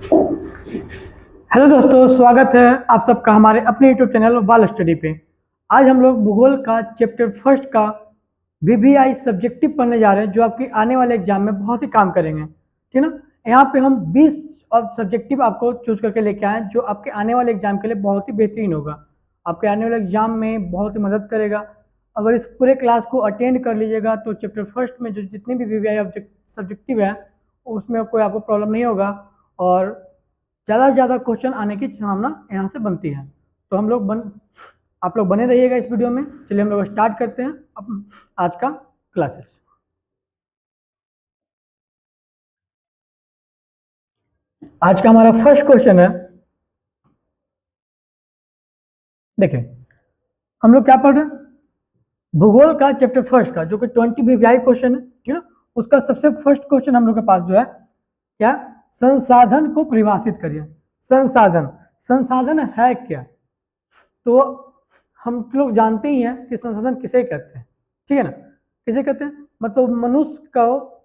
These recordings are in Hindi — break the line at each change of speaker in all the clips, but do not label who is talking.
हेलो दोस्तों, स्वागत है आप सबका हमारे अपने यूट्यूब चैनल वाल स्टडी पे। आज हम लोग भूगोल का चैप्टर फर्स्ट का वीवीआई सब्जेक्टिव पढ़ने जा रहे हैं, जो आपके आने वाले एग्जाम में बहुत ही काम करेंगे। ठीक है ना। यहाँ पे हम 20 और सब्जेक्टिव आपको चूज करके लेके आए हैं, जो आपके आने वाले एग्जाम के लिए बहुत ही बेहतरीन होगा, आपके आने वाले एग्जाम में बहुत ही मदद करेगा। अगर इस पूरे क्लास को अटेंड कर लीजिएगा तो चैप्टर फर्स्ट में जो जितने भी वीवीआई सब्जेक्टिव है उसमें कोई आपको प्रॉब्लम नहीं होगा, और ज़्यादा से ज़्यादा क्वेश्चन आने की संभावना यहाँ से बनती है। तो आप लोग बने रहिएगा इस वीडियो में। चलिए हम लोग स्टार्ट करते हैं आज का क्लासेस। आज का हमारा फर्स्ट क्वेश्चन है, देखिए हम लोग क्या पढ़ रहे हैं, भूगोल का चैप्टर फर्स्ट का जो कि 20 वीवीआई क्वेश्चन है। ठीक है, उसका सबसे फर्स्ट क्वेश्चन हम लोग के पास जो है क्या, संसाधन को परिभाषित करिए। संसाधन, संसाधन है क्या? तो हम लोग जानते ही हैं कि संसाधन किसे कहते हैं। ठीक है ना, किसे कहते हैं? मतलब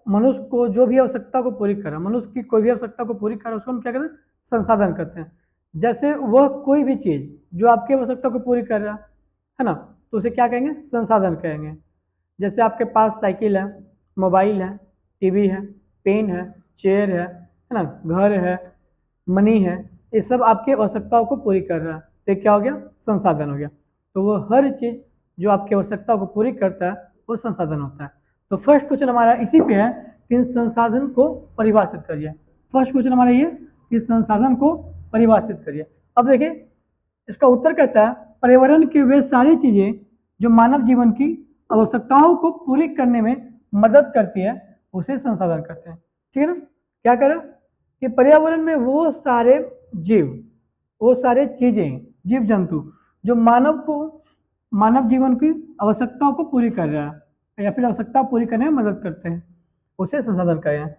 मनुष्य को जो भी आवश्यकता को पूरी करा, मनुष्य की कोई भी आवश्यकता को पूरी करा, उसको हम क्या कहते हैं? संसाधन कहते हैं। जैसे वह कोई भी चीज जो आपकी आवश्यकता को पूरी कर रहा है ना, तो उसे क्या कहेंगे? संसाधन कहेंगे। जैसे आपके पास साइकिल है, मोबाइल है, टीवी है, पेन है, चेयर है ना, घर है, मनी है, ये सब आपकी आवश्यकताओं को पूरी कर रहा है, तो क्या हो गया? संसाधन हो गया। तो वो हर चीज जो आपकी आवश्यकताओं को पूरी करता है वो संसाधन होता है। तो फर्स्ट क्वेश्चन हमारा इसी पे है कि संसाधन को परिभाषित करिए। फर्स्ट क्वेश्चन हमारा ये कि संसाधन को परिभाषित करिए। अब देखिए इसका उत्तर कहता है, पर्यावरण की वे सारी चीजें जो मानव जीवन की आवश्यकताओं को पूरी करने में मदद करती है उसे संसाधन कहते हैं। ठीक है ना। क्या करें कि पर्यावरण में वो सारे जीव, वो सारे चीजें, जीव जंतु जो मानव जीवन की आवश्यकताओं को पूरी कर रहा है या फिर आवश्यकता पूरी करने में मदद करते हैं, उसे संसाधन कहे हैं।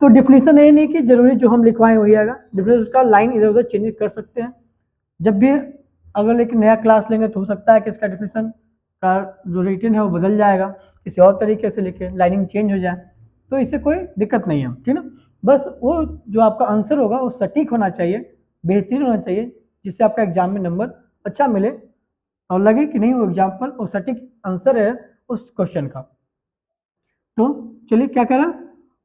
तो डिफिनेशन ये नहीं कि जरूरी जो हम लिखवाएं वही आएगा, डिफिनेशन उसका लाइन इधर उधर चेंज कर सकते हैं। जब भी अगर एक नया क्लास लेंगे तो हो सकता है कि इसका डिफिनेशन का जो रिटन है वो बदल जाएगा, किसी और तरीके से लिखे, लाइनिंग चेंज हो जाए, तो इससे कोई दिक्कत नहीं है। ठीक है ना। बस वो जो आपका आंसर होगा वो सटीक होना चाहिए, बेहतरीन होना चाहिए, जिससे आपका एग्जाम में नंबर अच्छा मिले और लगे कि नहीं वो एग्जाम्पल वो सटीक आंसर है उस क्वेश्चन का। तो चलिए क्या करें,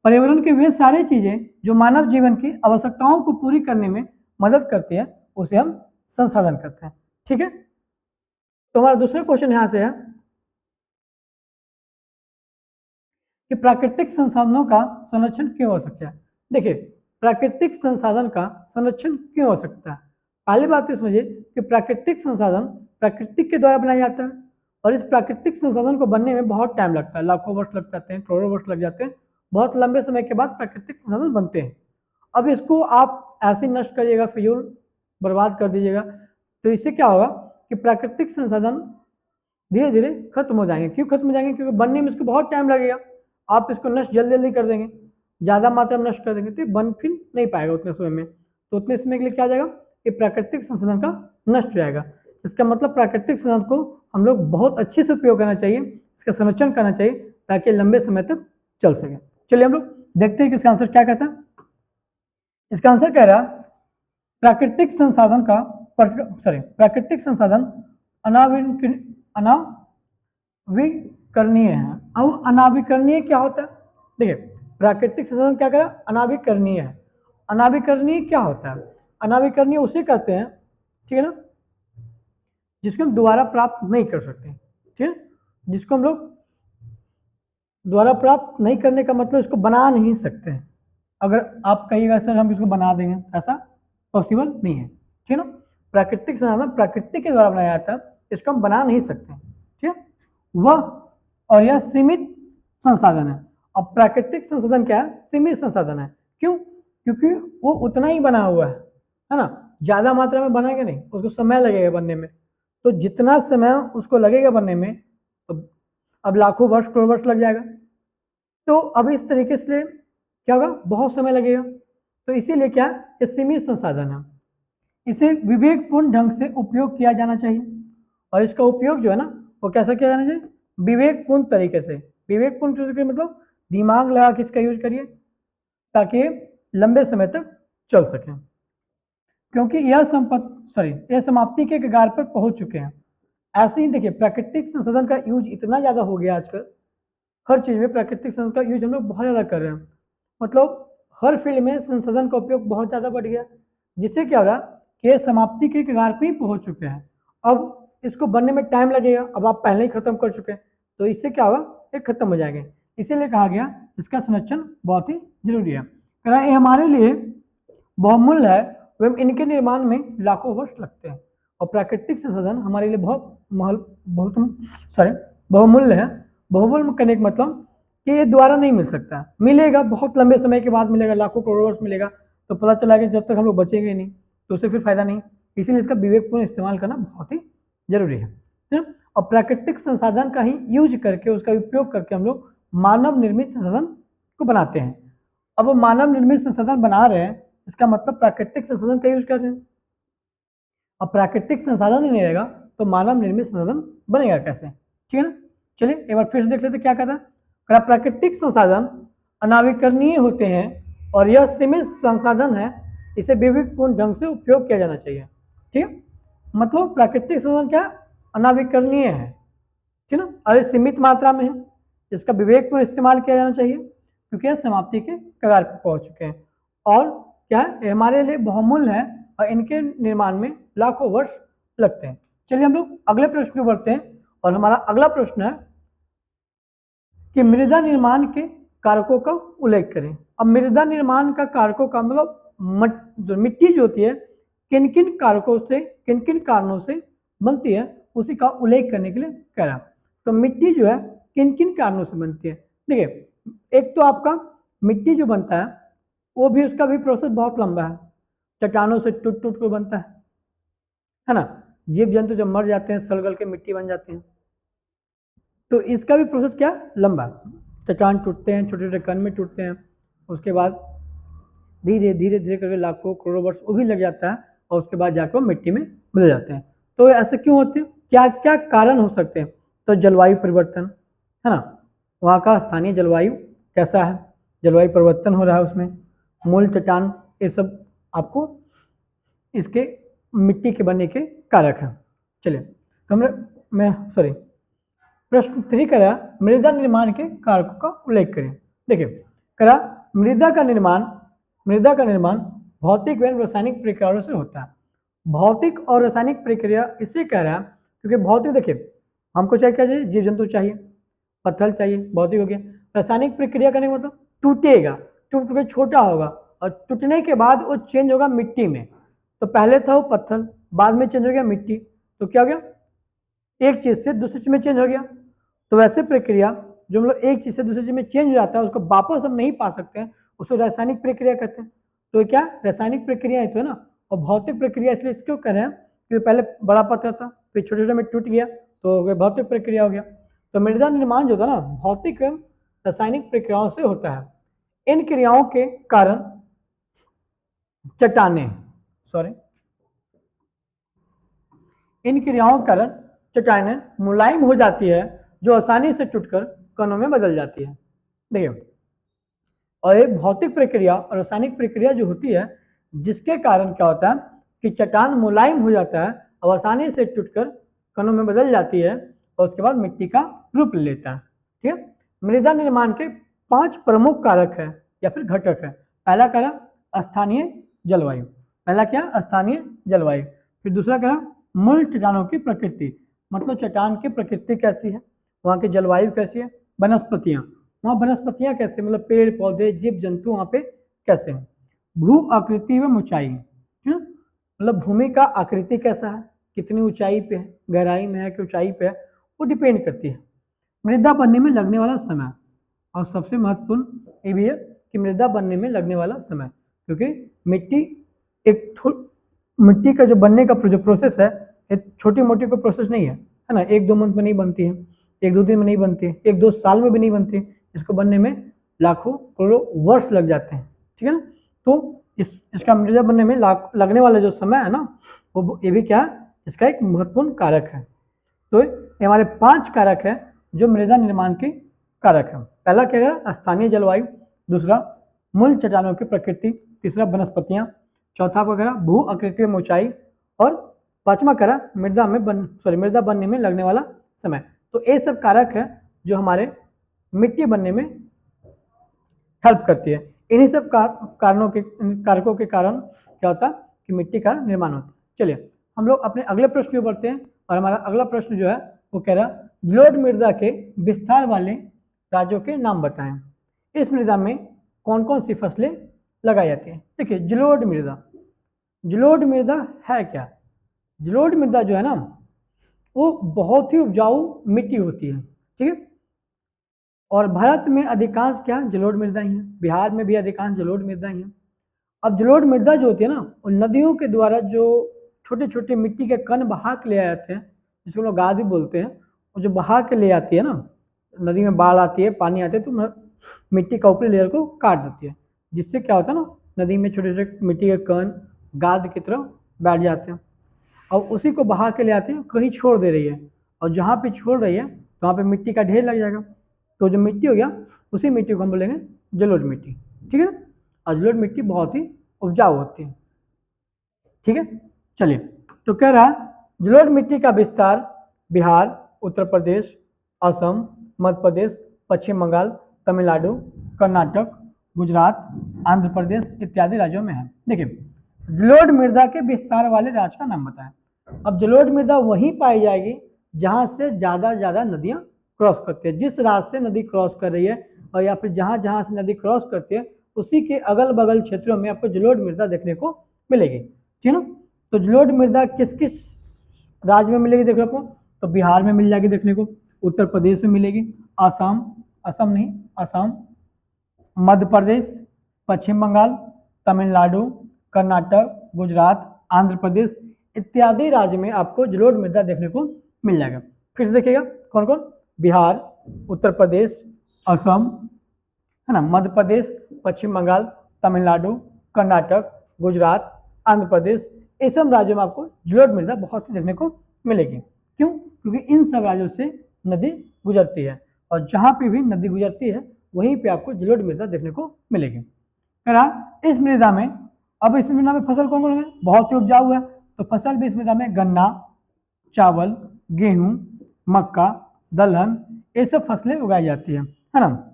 पर्यावरण के वे सारे चीजें जो मानव जीवन की आवश्यकताओं को पूरी करने में मदद करती है उसे हम संसाधन कहते हैं। ठीक है। तो हमारा दूसरा क्वेश्चन यहां से है कि प्राकृतिक संसाधनों का संरक्षण क्यों हो सकता है। देखिए प्राकृतिक संसाधन का संरक्षण क्यों हो सकता है। पहली बात तो समझिए कि प्राकृतिक संसाधन प्रकृति के द्वारा बनाया जाता है, और इस प्राकृतिक संसाधन को बनने में बहुत टाइम लगता है, लाखों वर्ष लग जाते हैं, करोड़ों वर्ष लग जाते हैं, बहुत लंबे समय के बाद प्राकृतिक संसाधन बनते हैं। अब इसको आप ऐसे नष्ट करिएगा, फिजूल बर्बाद कर दीजिएगा, तो इससे क्या होगा कि प्राकृतिक संसाधन धीरे धीरे खत्म हो जाएंगे। क्यों खत्म हो जाएंगे? क्योंकि बनने में इसको बहुत टाइम लगेगा। आप इसको नष्ट जल्दी जल्दी कर देंगे, ज़्यादा मात्रा में नष्ट कर देंगे, तो ये बन फिर नहीं पाएगा उतने समय में। तो उतने समय के लिए क्या हो जाएगा, ये प्राकृतिक संसाधन का नष्ट हो जाएगा। इसका मतलब प्राकृतिक संसाधन को हम लोग बहुत अच्छे से उपयोग करना चाहिए, इसका संरक्षण करना चाहिए, ताकि लंबे समय तक चल सके। चलिए हम लोग देखते हैं कि इसका आंसर क्या कहता है। इसका आंसर कह रहा प्राकृतिक संसाधन का प्राकृतिक संसाधन अनाविकरणीय है। अब अनाविकरणीय क्या होता है? देखिए प्राकृतिक संसाधन क्या कह रहा है? अनाविकरणीय है। अनाविकरणीय क्या होता है? अनाविकरणीय उसे कहते हैं, ठीक है ना, जिसको हम दोबारा प्राप्त नहीं कर सकते। ठीक है, जिसको हम लोग दोबारा प्राप्त नहीं करने का मतलब इसको बना नहीं सकते हैं। अगर आप कहिएगा सर हम इसको बना देंगे, ऐसा पॉसिबल नहीं है। ठीक है ना। प्राकृतिक संसाधन प्रकृति के द्वारा बनाया जाता है, इसको हम बना नहीं सकते। ठीक है, वह और यह सीमित संसाधन है। अब प्राकृतिक संसाधन क्या है? सीमित संसाधन है। क्यों? क्योंकि वो उतना ही बना हुआ है ना, ज्यादा मात्रा में बनेगा नहीं, उसको समय लगेगा बनने में। तो जितना समय उसको लगेगा बनने में, तो अब लाखों वर्ष करोड़ वर्ष लग जाएगा। तो अब इस तरीके से क्या होगा, बहुत समय लगेगा। तो इसीलिए क्या, ये सीमित संसाधन है, इसे विवेकपूर्ण ढंग से उपयोग किया जाना चाहिए। और इसका उपयोग जो है ना वो कैसा किया जाना चाहिए? विवेकपूर्ण तरीके से। विवेकपूर्ण तरीके मतलब दिमाग लगा के इसका यूज करिए, ताकि लंबे समय तक चल सकें, क्योंकि यह समाप्ति के कगार पर पहुंच चुके हैं। ऐसे ही देखिए प्राकृतिक संसाधन का यूज इतना ज़्यादा हो गया आजकल, हर चीज़ में प्राकृतिक संसाधन का यूज हम लोग बहुत ज़्यादा कर रहे हैं, मतलब हर फील्ड में संसाधन का उपयोग बहुत ज़्यादा बढ़ गया, जिससे क्या हो रहा कि ये समाप्ति के कगार पर ही पहुंच चुके हैं। अब इसको बनने में टाइम लगेगा, अब आप पहले ही खत्म कर चुके हैं, तो इससे क्या होगा, ये खत्म हो जाएंगे। इसीलिए कहा गया इसका संरक्षण बहुत ही जरूरी है। कहा ये हमारे लिए बहुमूल्य है एवं इनके निर्माण में लाखों वर्ष लगते हैं, और प्राकृतिक संसाधन हमारे लिए बहुमूल्य है। बहुमूल्य करने का मतलब कि ये दोबारा नहीं मिल सकता, मिलेगा बहुत लंबे समय के बाद मिलेगा, लाखों करोड़ वर्ष मिलेगा, तो पता चला कि जब तक हम लोग बचेंगे नहीं तो उसे फिर फायदा नहीं। इसीलिए इसका विवेकपूर्ण इस्तेमाल करना बहुत ही जरूरी है। और प्राकृतिक संसाधन का ही यूज करके, उसका उपयोग करके हम लोग मानव निर्मित संसाधन को बनाते हैं। अब वो मानव निर्मित संसाधन बना रहे हैं, इसका मतलब प्राकृतिक संसाधन का यूज कर रहे हैं। अब प्राकृतिक संसाधन ही नहीं रहेगा तो मानव निर्मित संसाधन बनेगा कैसे, ठीक है ना। चलिए एक बार फिर से देख लेते क्या कहता है। प्राकृतिक संसाधन अनाविकरणीय होते हैं और यह सीमित संसाधन है, इसे विवेकपूर्ण ढंग से उपयोग किया जाना चाहिए, ठीक है। मतलब प्राकृतिक संसाधन क्या अनाविकरणीय है, ठीक है ना, और सीमित मात्रा में है, इसका विवेकपूर्ण इस्तेमाल किया जाना चाहिए क्योंकि यह समाप्ति के कगार पर पहुंच चुके हैं, और क्या है हमारे लिए बहुमूल्य है और इनके निर्माण में लाखों वर्ष लगते हैं। चलिए हम लोग अगले प्रश्न पर बढ़ते हैं, और हमारा अगला प्रश्न है कि मृदा निर्माण के कारकों का उल्लेख करें। अब मृदा निर्माण का कारकों का मतलब जो मिट्टी जो होती है किन किन कारकों से, किन किन कारणों से बनती है, उसी का उल्लेख करने के लिए कह रहा है। तो मिट्टी जो है किन किन कारणों से बनती है, देखिए एक तो आपका मिट्टी जो बनता है वो भी, उसका भी प्रोसेस बहुत लंबा है, चट्टानों से टूट टूट कर बनता है ना। जीव जंतु जब मर जाते हैं सड़ गल के मिट्टी बन जाते हैं, तो इसका भी प्रोसेस क्या लंबा है। चट्टान टूटते हैं, छोटे छोटे कण में टूटते हैं, उसके बाद धीरे धीरे धीरे करके लाखों करोड़ों वर्ष वो भी लग जाता है, और उसके बाद जाकर वो मिट्टी में बदल जाते हैं। तो ऐसे क्यों होते हैं, क्या क्या कारण हो सकते हैं। तो जलवायु परिवर्तन है ना, वहाँ का स्थानीय जलवायु कैसा है, जलवायु परिवर्तन हो रहा है उसमें, मूल चट्टान, ये सब आपको इसके मिट्टी के बनने के कारक हैं। चलिए तो प्रश्न 3 करा मृदा निर्माण के कारकों का उल्लेख करें। देखिए करा मृदा का निर्माण भौतिक एवं रासायनिक प्रक्रियाओं से होता है। भौतिक और रासायनिक प्रक्रिया इससे कह रहा है क्योंकि भौतिक, देखिए हमको चाहिए क्या चाहिए, जीव जंतु चाहिए, पत्थर चाहिए, भौतिक हो गया। रासायनिक प्रक्रिया करने का मतलब टूटेगा, टूट के छोटा होगा, और टूटने के बाद वो चेंज होगा मिट्टी में। तो पहले था वो पत्थर, बाद में चेंज हो गया मिट्टी, तो क्या हो गया, एक चीज से दूसरी चीज में चेंज हो गया। तो वैसे प्रक्रिया जो हम लोग एक चीज से दूसरी चीज में चेंज हो जाता है, उसको वापस हम नहीं पा सकते हैं, उसको रासायनिक प्रक्रिया कहते हैं। तो क्या रासायनिक प्रक्रिया है तो है ना। और भौतिक प्रक्रिया इसलिए क्यों कर रहे हैं, क्योंकि पहले बड़ा पत्थर था, फिर छोटे छोटे में टूट गया, तो भौतिक प्रक्रिया हो गया। तो मृदा निर्माण जो था ना, भौतिक एवं रासायनिक प्रक्रियाओं से होता है। इन क्रियाओं के कारण इन क्रियाओं के कारण चट्टानें मुलायम हो जाती है, जो आसानी से टूटकर कणों में बदल जाती है। देखिए, और एक भौतिक प्रक्रिया और रासायनिक प्रक्रिया जो होती है, जिसके कारण क्या होता है कि चट्टान मुलायम हो जाता है और आसानी से टूटकर कणों में बदल जाती है, और उसके बाद मिट्टी का रूप ले लेता है। ठीक है, मृदा निर्माण के 5 प्रमुख कारक है या फिर घटक है। पहला कारक स्थानीय जलवायु, पहला क्या, स्थानीय जलवायु। फिर दूसरा क्या, मूल चट्टानों की प्रकृति, मतलब चट्टान की प्रकृति कैसी है, वहाँ की जलवायु कैसी है। वनस्पतियाँ, वहाँ वनस्पतियाँ कैसे, मतलब पेड़ पौधे जीव जंतु वहाँ पे कैसे हैं। भू आकृति व ऊंचाई, मतलब भूमि का आकृति कैसा है, कितनी ऊंचाई पे है, गहराई में है कि ऊंचाई पे है, वो डिपेंड करती है। मृदा बनने में लगने वाला समय, और सबसे महत्वपूर्ण ये भी है कि मृदा बनने में लगने वाला समय, क्योंकि मिट्टी का जो बनने का जो प्रोसेस है, एक छोटी मोटी कोई प्रोसेस नहीं है ना। 1-2 मंथ में नहीं बनती है, 1-2 दिन में नहीं बनती है, 1-2 साल में भी नहीं बनती है, इसको बनने में लाखों करोड़ों वर्ष लग जाते हैं। ठीक है ना। तो इसका मृदा बनने में लगने वाला जो समय है ना, वो ये भी क्या है, इसका एक महत्वपूर्ण कारक है। तो ये हमारे 5 कारक है जो मृदा निर्माण के कारक है। पहला क्या है, स्थानीय जलवायु, दूसरा मूल चट्टानों की प्रकृति, तीसरा वनस्पतियाँ, चौथा आपका करा भू आकृति में ऊंचाई, और पांचवा करा मृदा बनने में लगने वाला समय। तो ये सब कारक है जो हमारे मिट्टी बनने में हेल्प करती है। इन्हीं सब कारकों के कारण क्या होता है कि मिट्टी का निर्माण होता है। चलिए हम लोग अपने अगले प्रश्न में बढ़ते हैं, और हमारा अगला प्रश्न जो है वो कह रहा जलोढ़ मृदा के विस्तार वाले राज्यों के नाम बताएं। इस मृदा में कौन कौन सी फसलें लगाई जाती हैं। देखिए जलोढ़ मृदा है क्या? जलोढ़ मृदा जो है ना वो बहुत ही उपजाऊ मिट्टी होती है, ठीक है। और भारत में अधिकांश क्या जलोढ़ मृदा ही है, बिहार में भी अधिकांश जलोढ़ मृदा ही है। अब जलोढ़ मृदा जो होती है ना वो नदियों के द्वारा जो छोटे छोटे मिट्टी के कण बहा के ले आते हैं, जिसको लोग गाद भी बोलते हैं, वो जो बहा के ले आती है ना, नदी में बाढ़ आती है, पानी आते है तो मिट्टी का ऊपरी लेयर को काट देती है, जिससे क्या होता है ना नदी में छोटे छोटे मिट्टी के कण गाद की तरह बैठ जाते हैं, और उसी को बहा के ले आते हैं, कहीं छोड़ दे रही है, और जहाँ पे छोड़ रही है तो वहाँ पे मिट्टी का ढेर लग जाएगा। तो जो मिट्टी हो गया उसी मिट्टी को हम बोलेंगे जलोढ़ मिट्टी, ठीक है। और जलोढ़ मिट्टी बहुत ही उपजाऊ होती है, ठीक है। चलिए तो कह रहा जलोढ़ मिट्टी का विस्तार बिहार, उत्तर प्रदेश, असम, मध्य प्रदेश, पश्चिम बंगाल, तमिलनाडु, कर्नाटक, गुजरात, आंध्र प्रदेश इत्यादि राज्यों में है। देखिए जलोढ़ मृदा के विस्तार वाले राज्य का नाम बताएं। अब जलोढ़ मृदा वहीं पाई जाएगी जहां से ज्यादा नदियां क्रॉस करती है। जिस रास्ते से नदी क्रॉस कर रही है और या फिर जहां जहां से नदी क्रॉस करती है उसी के अगल बगल क्षेत्रों में आपको जलोढ़ मृदा देखने को मिलेगी, ठीक है ना। तो जलोढ़ मृदा किस किस राज्य में मिलेगी देखने को? तो बिहार में मिल जाएगी देखने को, उत्तर प्रदेश में मिलेगी, असम, मध्य प्रदेश, पश्चिम बंगाल, तमिलनाडु, कर्नाटक, गुजरात, आंध्र प्रदेश इत्यादि राज्य में आपको जलोढ़ मृदा देखने को मिल जाएगा। फिर से देखिएगा कौन कौन? बिहार, उत्तर प्रदेश, असम, है ना, मध्य प्रदेश, पश्चिम बंगाल, तमिलनाडु, कर्नाटक, गुजरात, आंध्र प्रदेश, इस सब राज्यों में आपको जलोढ़ मृदा बहुत सी देखने को मिलेगी। क्यों? क्योंकि इन सब राज्यों से नदी गुजरती है, और जहां पे भी नदी गुजरती है वहीं पे आपको जलोढ़ मृदा देखने को मिलेगी। इस मृदा में अब इस मृदा में फसल कौन कौन है? बहुत ही उपजाऊ है, तो फसल भी इस मृदा में गन्ना, चावल, गेहूं, मक्का, दलहन ये सब फसलें उगाई जाती है ना।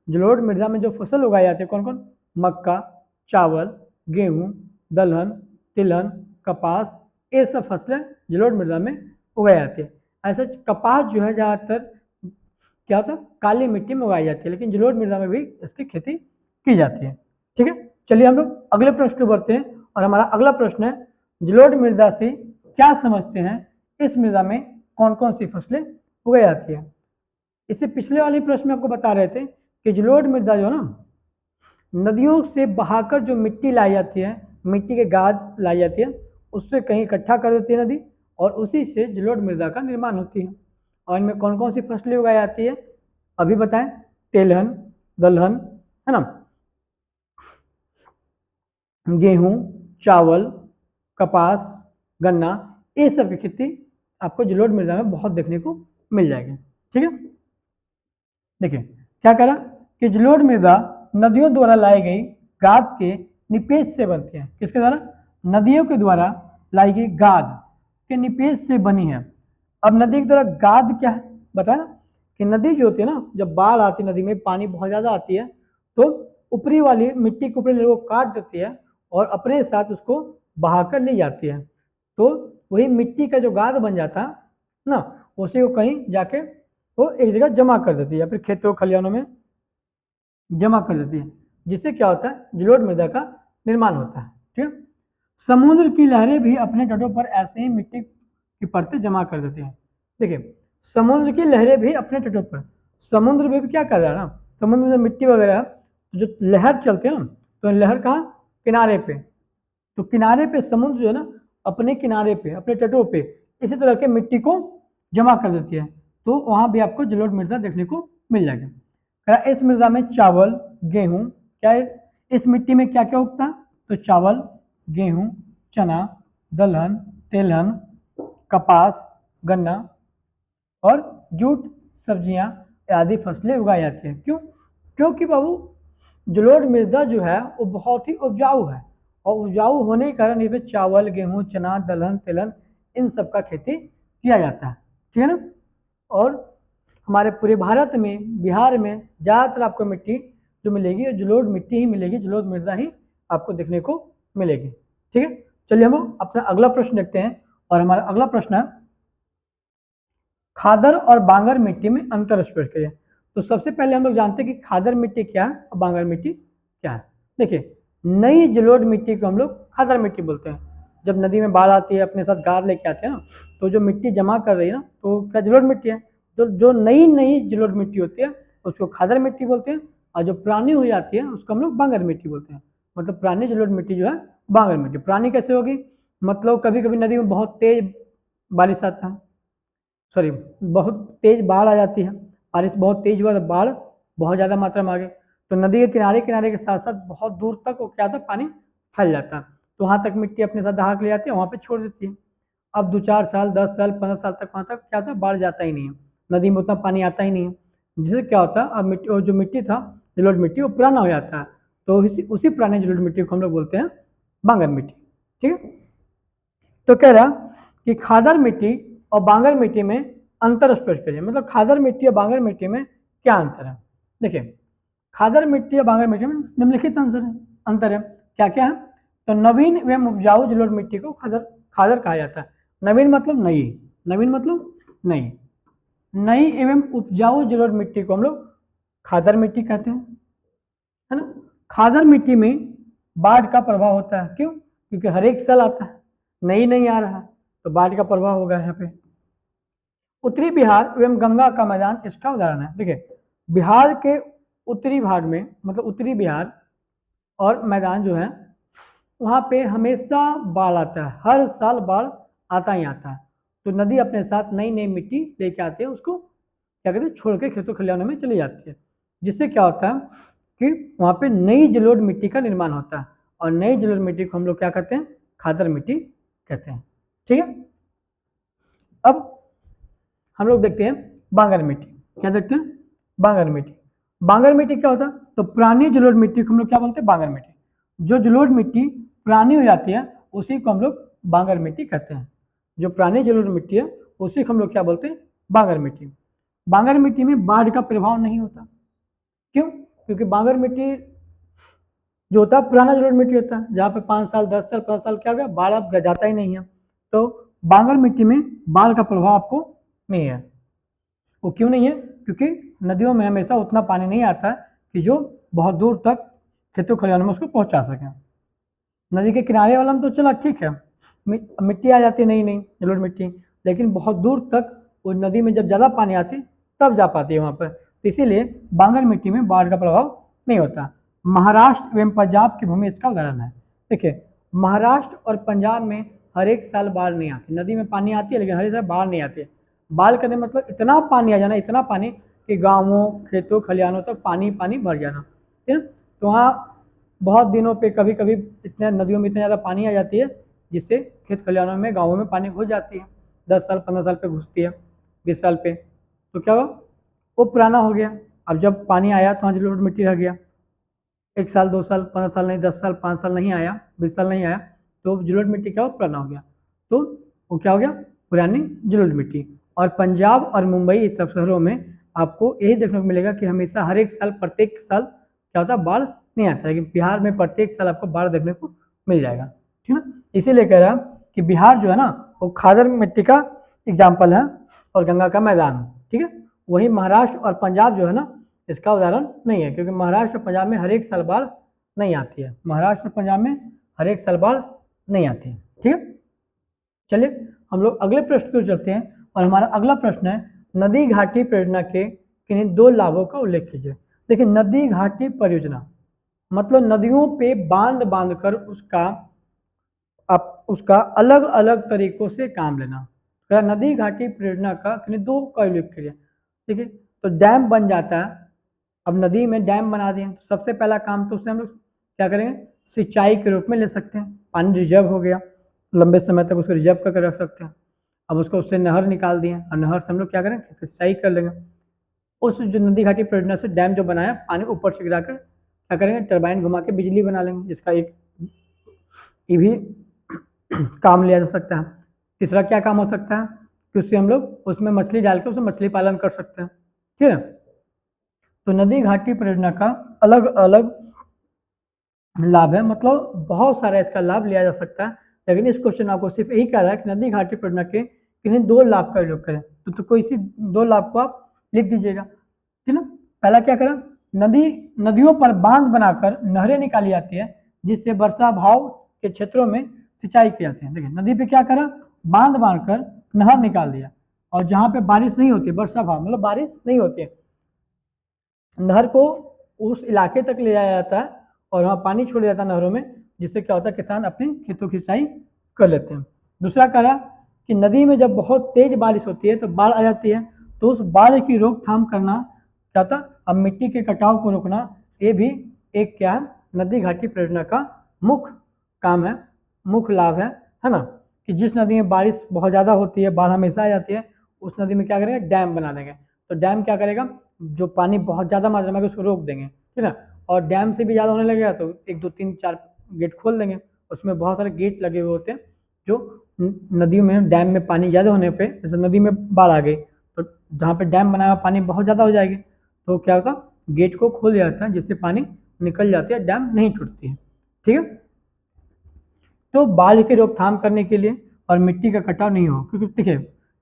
जलोढ़ मृदा में जो फसल उगाई जाती है कौन कौन? मक्का, चावल, गेहूं, दलहन, तिलहन, कपास, ये सब फसलें जलोढ़ मृदा में उगाई जाती है। ऐसे कपास जो है ज़्यादातर क्या होता है काली मिट्टी में उगाई जाती है, लेकिन जलोढ़ मृदा में भी इसकी खेती की जाती है, ठीक है। चलिए हम लोग अगले प्रश्न को बढ़ते हैं, और हमारा अगला प्रश्न है जलोढ़ मृदा से क्या समझते हैं, इस मृदा में कौन कौन सी फसलें उगाई जाती है। इससे पिछले वाले प्रश्न में आपको बता रहे थे कि जलोढ़ मृदा जो है ना नदियों से बहाकर जो मिट्टी लाई जाती है, मिट्टी के गाद लाई जाती है, उससे कहीं इकट्ठा कर देती है नदी, और उसी से जलोढ़ मृदा का निर्माण होती है। और इनमें कौन कौन सी फसलें उगाई जाती है अभी बताएं? तेलहन, दलहन, है ना, गेहूं, चावल, कपास, गन्ना, ये सब की खेती आपको जलोढ़ मृदा में बहुत देखने को मिल जाएगी, ठीक है। देखिए क्या करा कि जलोढ़ मृदा नदियों द्वारा लाई गई गाद के निपेश से बनती है। किसके द्वारा? नदियों के द्वारा लाई गई गाद के निपेश से बनी है। अब नदी के द्वारा गाद क्या है बताया ना, कि नदी जो होती है ना, जब बाढ़ आती है नदी में पानी बहुत ज़्यादा आती है तो ऊपरी वाली मिट्टी के ऊपरी लेयर को काट देती है और अपने साथ उसको बहाकर ले जाती है। तो वही मिट्टी का जो गाद बन जाता है ना, उसी को कहीं जाके वो एक जगह जमा कर देती है, या फिर खेतों खलिहानों में जमा कर देती है, जिससे क्या होता है जलोढ़ मृदा का निर्माण होता है, ठीक है। समुद्र की लहरें भी अपने तटों पर ऐसे ही मिट्टी की परतें जमा कर देती हैं। देखिए समुद्र की लहरें भी अपने तटों पर, समुद्र में भी क्या कर रहा है ना, समुद्र में मिट्टी वगैरह जो लहर चलती है ना, तो लहर कहाँ? किनारे पे। तो किनारे पे समुद्र जो है ना अपने किनारे पे अपने तटों पे इसी तरह के मिट्टी को जमा कर देती है, तो वहाँ भी आपको जलोढ़ मृदा देखने को मिल जाएगा। इस मृदा में चावल, गेहूं, क्या है इस मिट्टी में क्या क्या उगता है? तो चावल, गेहूं, चना, दलहन, तेलहन, कपास, गन्ना और जूट, सब्जियां आदि फसलें उगाई जाती हैं। क्यों? क्योंकि बाबू जलोढ़ मृदा जो है वो बहुत ही उपजाऊ है, और उपजाऊ होने के कारण इसमें चावल, गेहूं, चना, दलहन, तिलहन इन सब का खेती किया जाता है, ठीक है ना। और हमारे पूरे भारत में, बिहार में ज़्यादातर आपको मिट्टी जो मिलेगी जलोढ़ मिट्टी ही मिलेगी, जलोढ़ मृदा ही आपको देखने को मिलेगी, ठीक है। चलिए हम अपना अगला प्रश्न देखते हैं, और हमारा अगला प्रश्न है खादर और बांगर मिट्टी में अंतर स्पष्ट करिए। तो सबसे पहले हम लोग जानते हैं कि खादर मिट्टी क्या है और बांगर मिट्टी क्या है। देखिए, नई जलोढ़ मिट्टी को हम लोग खादर मिट्टी बोलते हैं। जब नदी में बाढ़ आती है, अपने साथ गाद लेके आते हैं ना, तो जो मिट्टी जमा कर रही है ना, तो क्या जलोढ़ मिट्टी है। तो जो नई नई जलोढ़ मिट्टी होती है उसको खादर मिट्टी बोलते हैं, और जो पुरानी हो जाती है उसको हम लोग बांगर मिट्टी बोलते हैं। मतलब पुरानी जलोढ़ मिट्टी जो है बांगर मिट्टी। पुरानी कैसे होगी, मतलब कभी कभी नदी में बहुत तेज बारिश आता है, सॉरी बहुत तेज बाढ़ आ जाती है, बारिश बहुत तेज हुआ तो बाढ़ बहुत ज़्यादा मात्रा में आ गई, तो नदी के किनारे किनारे के साथ साथ बहुत दूर तक वो क्या था, पानी फैल जाता है। तो वहाँ तक मिट्टी अपने साथ दहा के ले जाती है, वहाँ पे छोड़ देती है। अब 2-4 साल, 10 साल, 15 साल तक वहाँ तक क्या था, बाढ़ जाता ही नहीं है, नदी में उतना पानी आता ही नहीं है। जिससे क्या होता है, अब मिट्टी, जो मिट्टी था जलोढ़ मिट्टी, वो पुराना हो जाता है। तो उसी पुराने जलोढ़ मिट्टी को हम लोग बोलते हैं बांगर मिट्टी, ठीक है। तो कह रहा कि खादर मिट्टी और बांगर मिट्टी में अंतर स्पष्ट करिए। मतलब खादर मिट्टी और बांगर मिट्टी में क्या अंतर है। देखिए, खादर मिट्टी और बांगर मिट्टी में निम्नलिखित अंतर है। क्या क्या है, तो नवीन एवं उपजाऊ जलोढ़ मिट्टी को खादर खादर कहा जाता है। नवीन मतलब नई, नवीन मतलब नई, नई एवं उपजाऊ जलोढ़ मिट्टी को हम लोग खादर मिट्टी कहते हैं, है ना। खादर मिट्टी में बाढ़ का प्रभाव होता है, क्यों, क्योंकि हर एक साल आता है, नहीं नहीं आ रहा है, तो बाढ़ का प्रभाव होगा यहाँ पे। उत्तरी बिहार एवं गंगा का मैदान इसका उदाहरण है। देखिए, बिहार के उत्तरी भाग में, मतलब उत्तरी बिहार और मैदान जो है, वहाँ पे हमेशा बाढ़ आता है, हर साल बाढ़ आता ही आता है। तो नदी अपने साथ नई नई मिट्टी लेके आती है, उसको क्या कहते हैं, छोड़ के खेतों खलिहानों में चली जाती है। जिससे क्या होता है कि वहाँ पे नई जलोढ़ मिट्टी का निर्माण होता है, और नई जलोढ़ मिट्टी को हम लोग क्या कहते हैं, खादर मिट्टी कहते हैं, ठीक है। अब हम लोग देखते हैं बांगर मिट्टी। क्या देखते हैं, बांगर मिट्टी। बांगर मिट्टी क्या होता है, तो पुरानी जलोढ़ मिट्टी को हम लोग क्या बोलते हैं, बांगर मिट्टी। जो जलोढ़ मिट्टी पुरानी हो जाती है उसी को हम लोग बांगर मिट्टी कहते हैं। जो पुरानी जलोढ़ मिट्टी है उसी को हम लोग क्या बोलते हैं, बांगर मिट्टी। बांगर मिट्टी में बाढ़ का प्रभाव नहीं होता, क्यों, क्योंकि बांगर मिट्टी जो होता है पुराना जलोढ़ मिट्टी होता है, जहाँ पे 5 साल, 10 साल, 5 साल क्या हो गया, बाढ़ अब जाता ही नहीं है। तो बांगर मिट्टी में बाढ़ का प्रभाव आपको नहीं है। वो क्यों नहीं है, क्योंकि नदियों में हमेशा उतना पानी नहीं आता है कि जो बहुत दूर तक खेतों खलिहानों में उसको पहुंचा सकें। नदी के किनारे वाला में तो चला ठीक है, मिट्टी आ जाती है नई नई जलोढ़ मिट्टी, लेकिन बहुत दूर तक वो नदी में जब ज़्यादा पानी आती तब जा पाती है वहाँ पर, तो इसीलिए बांगर मिट्टी में बाढ़ का प्रभाव नहीं होता। महाराष्ट्र एवं पंजाब की भूमि इसका उदाहरण है। देखिए, महाराष्ट्र और पंजाब में हर एक साल बाढ़ नहीं आती, नदी में पानी आती है लेकिन हर एक साल बाढ़ नहीं आती है। बाढ़ करने मतलब इतना पानी आ जाना, इतना पानी कि गाँवों, खेतों, खलिहानों तक पानी पानी भर जाना, ठीक है। तो वहाँ बहुत दिनों पे कभी कभी इतने नदियों में इतनी ज़्यादा पानी आ जाती है जिससे खेत खलिहानों में, गाँवों में पानी घुस जाती है। 10 साल, 15 साल पे घुसती है, 20 साल पे, तो क्या हुआ, वो पुराना हो गया। अब जब पानी आया तो वहाँ जलोढ़ मिट्टी रह गया, 1 साल, 2 साल, 15 साल नहीं, 10 साल, 5 साल नहीं आया, 20 साल नहीं आया, तो जलोढ़ मिट्टी क्या हो, पुराना हो गया, तो वो क्या हो गया, पुरानी जलोढ़ मिट्टी। और पंजाब और मुंबई इस सब शहरों में आपको यही देखने को मिलेगा कि हमेशा हर एक साल, प्रत्येक साल क्या होता है, बाढ़ नहीं आता, लेकिन बिहार में प्रत्येक साल आपको बाढ़ देखने को मिल जाएगा, ठीक है ना। इसीलिए कह रहा कि बिहार जो है ना वो खादर मिट्टी का एग्जाम्पल है और गंगा का मैदान, ठीक है। वही महाराष्ट्र और पंजाब जो है ना इसका उदाहरण नहीं है, क्योंकि महाराष्ट्र और पंजाब में हर एक साल बाढ़ नहीं आती है, महाराष्ट्र और पंजाब में हर एक साल बाढ़ नहीं आती है, ठीक है। चलिए हम लोग अगले प्रश्न की ओर चलते हैं, और हमारा अगला प्रश्न है नदी घाटी परियोजना के किन्हीं 2 लाभों का उल्लेख कीजिए। देखिए, नदी घाटी परियोजना मतलब नदियों पे बांध बांधकर उसका अलग अलग तरीकों से काम लेना। नदी घाटी परियोजना का किन्हीं 2 का उल्लेख कीजिए। देखिए, तो डैम बन जाता है, अब नदी में डैम बना दिए तो सबसे पहला काम तो उससे हम लोग क्या करेंगे, सिंचाई के रूप में ले सकते हैं, पानी रिजर्व हो गया, लंबे समय तक उसको रिजर्व करके रख सकते हैं। अब उसको उससे नहर निकाल दिए, और नहर से हम लोग क्या करेंगे, सिंचाई कर लेंगे। उस जो नदी घाटी परियोजना से डैम जो बनाया, पानी ऊपर से गिराकर क्या करेंगे, टरबाइन घुमा के बिजली बना लेंगे, जिसका एक ये भी काम लिया जा सकता है। तीसरा क्या काम हो सकता है कि उससे हम लोग उसमें मछली डाल के उसमें मछली पालन कर सकते हैं, ठीक है। तो नदी घाटी परियोजना का अलग अलग लाभ है, मतलब बहुत सारा इसका लाभ लिया जा सकता है। लेकिन इस क्वेश्चन में आपको सिर्फ यही कह रहा है कि नदी घाटी परियोजना के किन्हीं दो लाभ का उपयोग करें, तो कोई सी दो लाभ को आप लिख दीजिएगा, ठीक ना। पहला क्या करें, नदियों पर बांध बनाकर नहरें निकाली जाती है जिससे वर्षा भाव के क्षेत्रों में सिंचाई की जाती है। देखिए नदी पे क्या करा, बांध बांधकर नहर निकाल दिया, और जहाँ पे बारिश नहीं होती, वर्षा भाव मतलब बारिश नहीं होती है, नहर को उस इलाके तक ले जाया जाता है और वहाँ पानी छोड़ा जाता है नहरों में, जिससे क्या होता है किसान अपने खेतों की सिंचाई कर लेते हैं। दूसरा कहा कि नदी में जब बहुत तेज बारिश होती है तो बाढ़ आ जाती है, तो उस बाढ़ की रोकथाम करना क्या था, अब मिट्टी के कटाव को रोकना, ये भी एक क्या है, नदी घाटी परियोजना का मुख्य काम है, मुख्य लाभ है ना। कि जिस नदी में बारिश बहुत ज़्यादा होती है, बाढ़ हमेशा आ जाती है, उस नदी में क्या करेंगे, डैम बना देंगे। तो डैम क्या करेगा, जो पानी बहुत ज़्यादा मात्रा में उसको रोक देंगे, ठीक है। और डैम से भी ज़्यादा होने लगेगा तो 1 2 3 4 गेट खोल देंगे। उसमें बहुत सारे गेट लगे हुए होते हैं, जो नदियों में डैम में पानी ज़्यादा होने पे, जैसे नदी में बाढ़ आ गई तो जहाँ पे डैम बनाया पानी बहुत ज़्यादा हो जाएगी, तो क्या होगा, गेट को खोल दिया जाता है जिससे पानी निकल जाती है, डैम नहीं टूटती है, ठीक है। तो बाढ़ की रोकथाम करने के लिए और मिट्टी का कटाव नहीं हो, क्योंकि देखिए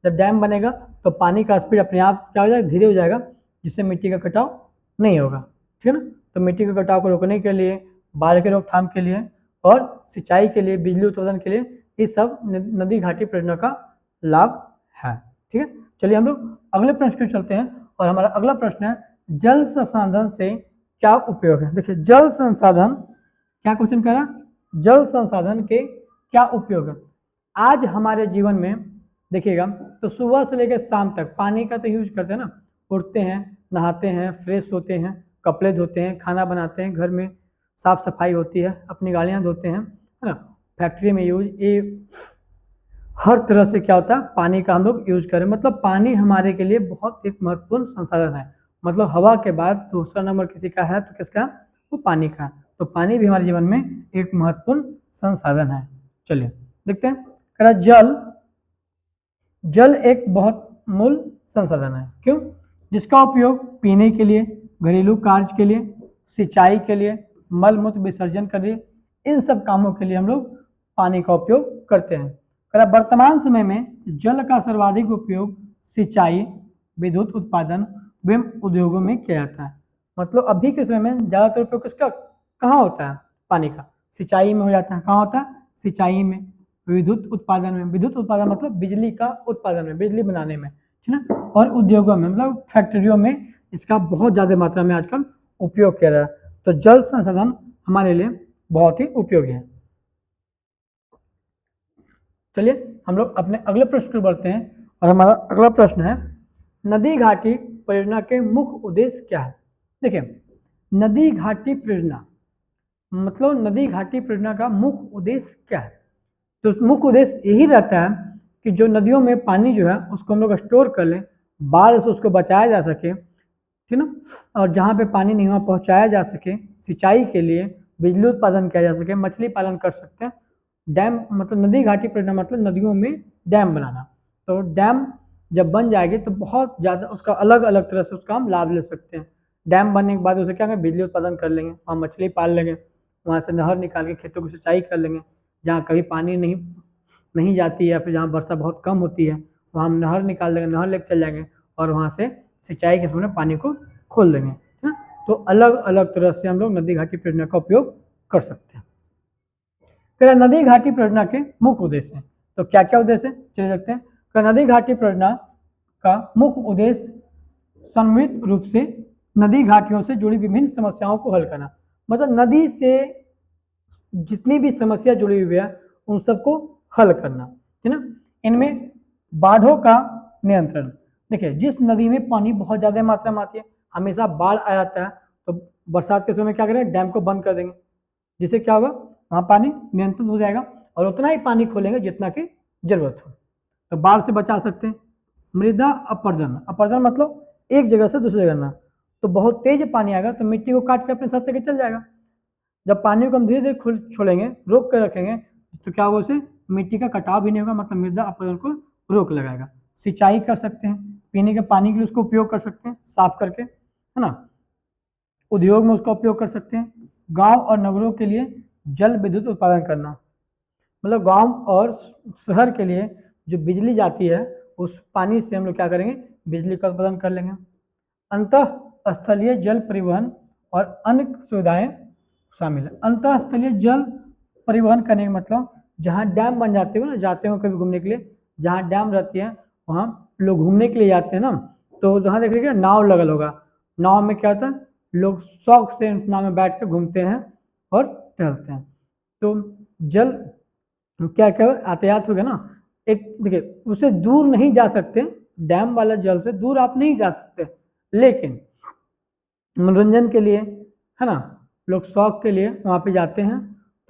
जब डैम बनेगा तो पानी का स्पीड अपने आप क्या हो जाएगा, धीरे हो जाएगा, जिससे मिट्टी का कटाव नहीं होगा, ठीक है ना। तो मिट्टी के कटाव को रोकने के लिए, बाढ़ की रोकथाम के लिए और सिंचाई के लिए, बिजली उत्पादन के लिए, ये सब नदी घाटी परियोजना का लाभ है, ठीक है। चलिए हम लोग अगले प्रश्न पे चलते हैं, और हमारा अगला प्रश्न है, जल संसाधन से क्या उपयोग है। देखिए जल संसाधन, क्या क्वेश्चन कह रहा है, जल संसाधन के क्या उपयोग है। आज हमारे जीवन में देखिएगा तो सुबह से लेकर शाम तक पानी का तो यूज करते हैं ना, उठते हैं, नहाते हैं, फ्रेश होते हैं, कपड़े धोते हैं, खाना बनाते हैं, घर में साफ सफाई होती है, अपनी गाड़ियाँ धोते हैं, है ना, फैक्ट्री में यूज, ये हर तरह से क्या होता है, पानी का हम लोग यूज करें। मतलब पानी हमारे के लिए बहुत एक महत्वपूर्ण संसाधन है, मतलब हवा के बाद दूसरा नंबर किसी का है तो किसका, वो पानी का। तो पानी भी हमारे जीवन में एक महत्वपूर्ण संसाधन है। चलिए देखते हैं, कह जल, जल एक बहुत मूल संसाधन है, क्यों, जिसका उपयोग पीने के लिए, घरेलू कार्य के लिए, सिंचाई के लिए, मल मूत्र विसर्जन के लिए, इन सब कामों के लिए हम लोग पानी का उपयोग करते हैं। वर्तमान समय में जल का सर्वाधिक उपयोग सिंचाई, विद्युत उत्पादन एवं उद्योगों में किया जाता है। मतलब अभी के समय में ज़्यादातर उपयोग किसका, कहाँ होता है, पानी का, सिंचाई में हो जाता है। कहाँ होता है, सिंचाई में, विद्युत उत्पादन में, विद्युत उत्पादन मतलब बिजली का उत्पादन में, बिजली बनाने में, ठीक ना, और उद्योगों में मतलब फैक्ट्रियों में इसका बहुत ज़्यादा मात्रा में आजकल उपयोग किया रहा है। तो जल संसाधन हमारे लिए बहुत ही उपयोगी है। चलिए हम लोग अपने अगले प्रश्न पर बढ़ते हैं, और हमारा अगला प्रश्न है, नदी घाटी परियोजना के मुख्य उद्देश्य क्या है। देखिए नदी घाटी परियोजना मतलब नदी घाटी परियोजना का मुख्य उद्देश्य क्या है। तो मुख्य उद्देश्य यही रहता है कि जो नदियों में पानी जो है उसको हम लोग स्टोर कर लें, बाढ़ से उसको बचाया जा सके, ठीक ना, और जहाँ पे पानी नहीं हुआ पहुँचाया जा सके, सिंचाई के लिए, बिजली उत्पादन किया जा सके, मछली पालन कर सकते हैं। डैम मतलब नदी घाटी परियोजना मतलब नदियों में डैम बनाना। तो डैम जब बन जाएगी तो बहुत ज़्यादा उसका अलग अलग तरह से उसका हम लाभ ले सकते हैं। डैम बनने के बाद उसे क्या करेंगे, बिजली उत्पादन कर लेंगे, वहाँ मछली पाल लेंगे, वहाँ से नहर निकाल के खेतों की सिंचाई कर लेंगे, जहाँ कभी पानी नहीं जाती है या फिर जहाँ वर्षा बहुत कम होती है वहाँ हम नहर निकाल देंगे, नहर लेके चल जाएंगे और वहाँ से सिंचाई के समय पानी को खोल देंगे, है ना। तो अलग अलग तरह से हम लोग नदी घाटी परियोजना का उपयोग कर सकते हैं। फिर नदी घाटी परियोजना के मुख्य उद्देश्य हैं, तो क्या क्या उद्देश्य है चलिए देखते हैं। नदी घाटी परियोजना का मुख्य उद्देश्य समन्वित रूप से नदी घाटियों से जुड़ी विभिन्न समस्याओं को हल करना, मतलब नदी से जितनी भी समस्या जुड़ी हुई है उन सबको हल करना, है ना। इनमें बाढ़ों का नियंत्रण, देखिए जिस नदी में पानी बहुत ज़्यादा मात्रा में आती है, हमेशा बाढ़ आ जाता है, तो बरसात के समय में क्या करें, डैम को बंद कर देंगे, जिससे क्या होगा, वहाँ पानी नियंत्रित हो जाएगा और उतना ही पानी खोलेंगे जितना की जरूरत हो, तो बाढ़ से बचा सकते हैं। मृदा अपरदन, अपरदन मतलब एक जगह से दूसरी जगह ना, तो बहुत तेज पानी आएगा तो मिट्टी को काट के अपने साथ लेके चल जाएगा। जब पानी को हम धीरे धीरे छोड़ेंगे, रोक कर रखेंगे, तो क्या होगा, उसे मिट्टी का कटाव भी नहीं होगा, मतलब मृदा अपरदन को रोक लगाएगा। सिंचाई कर सकते हैं, पीने के पानी के लिए उसको उपयोग कर सकते हैं साफ करके, है ना। उद्योग में उसका उपयोग कर सकते हैं। गांव और नगरों के लिए जल विद्युत उत्पादन करना, मतलब गांव और शहर के लिए जो बिजली जाती है उस पानी से हम लोग क्या करेंगे, बिजली का उत्पादन कर लेंगे। अंतः स्थलीय जल परिवहन और अन्य सुविधाएं शामिल है। अंतः स्थलीय जल परिवहन करने का मतलब जहाँ डैम बन जाते हो ना, जाते हो कभी घूमने के लिए, जहाँ डैम रहती है वहाँ लोग घूमने के लिए जाते हैं ना, तो वहाँ देखिएगा नाव लगल होगा। नाव में क्या होता है, लोग शौक से नाव में बैठ कर घूमते हैं और टहलते हैं। तो जल क्या क्या यातायात हो गया ना, एक देखिए उससे दूर नहीं जा सकते, डैम वाला जल से दूर आप नहीं जा सकते, लेकिन मनोरंजन के लिए, है ना, लोग शौक के लिए वहाँ पे जाते हैं,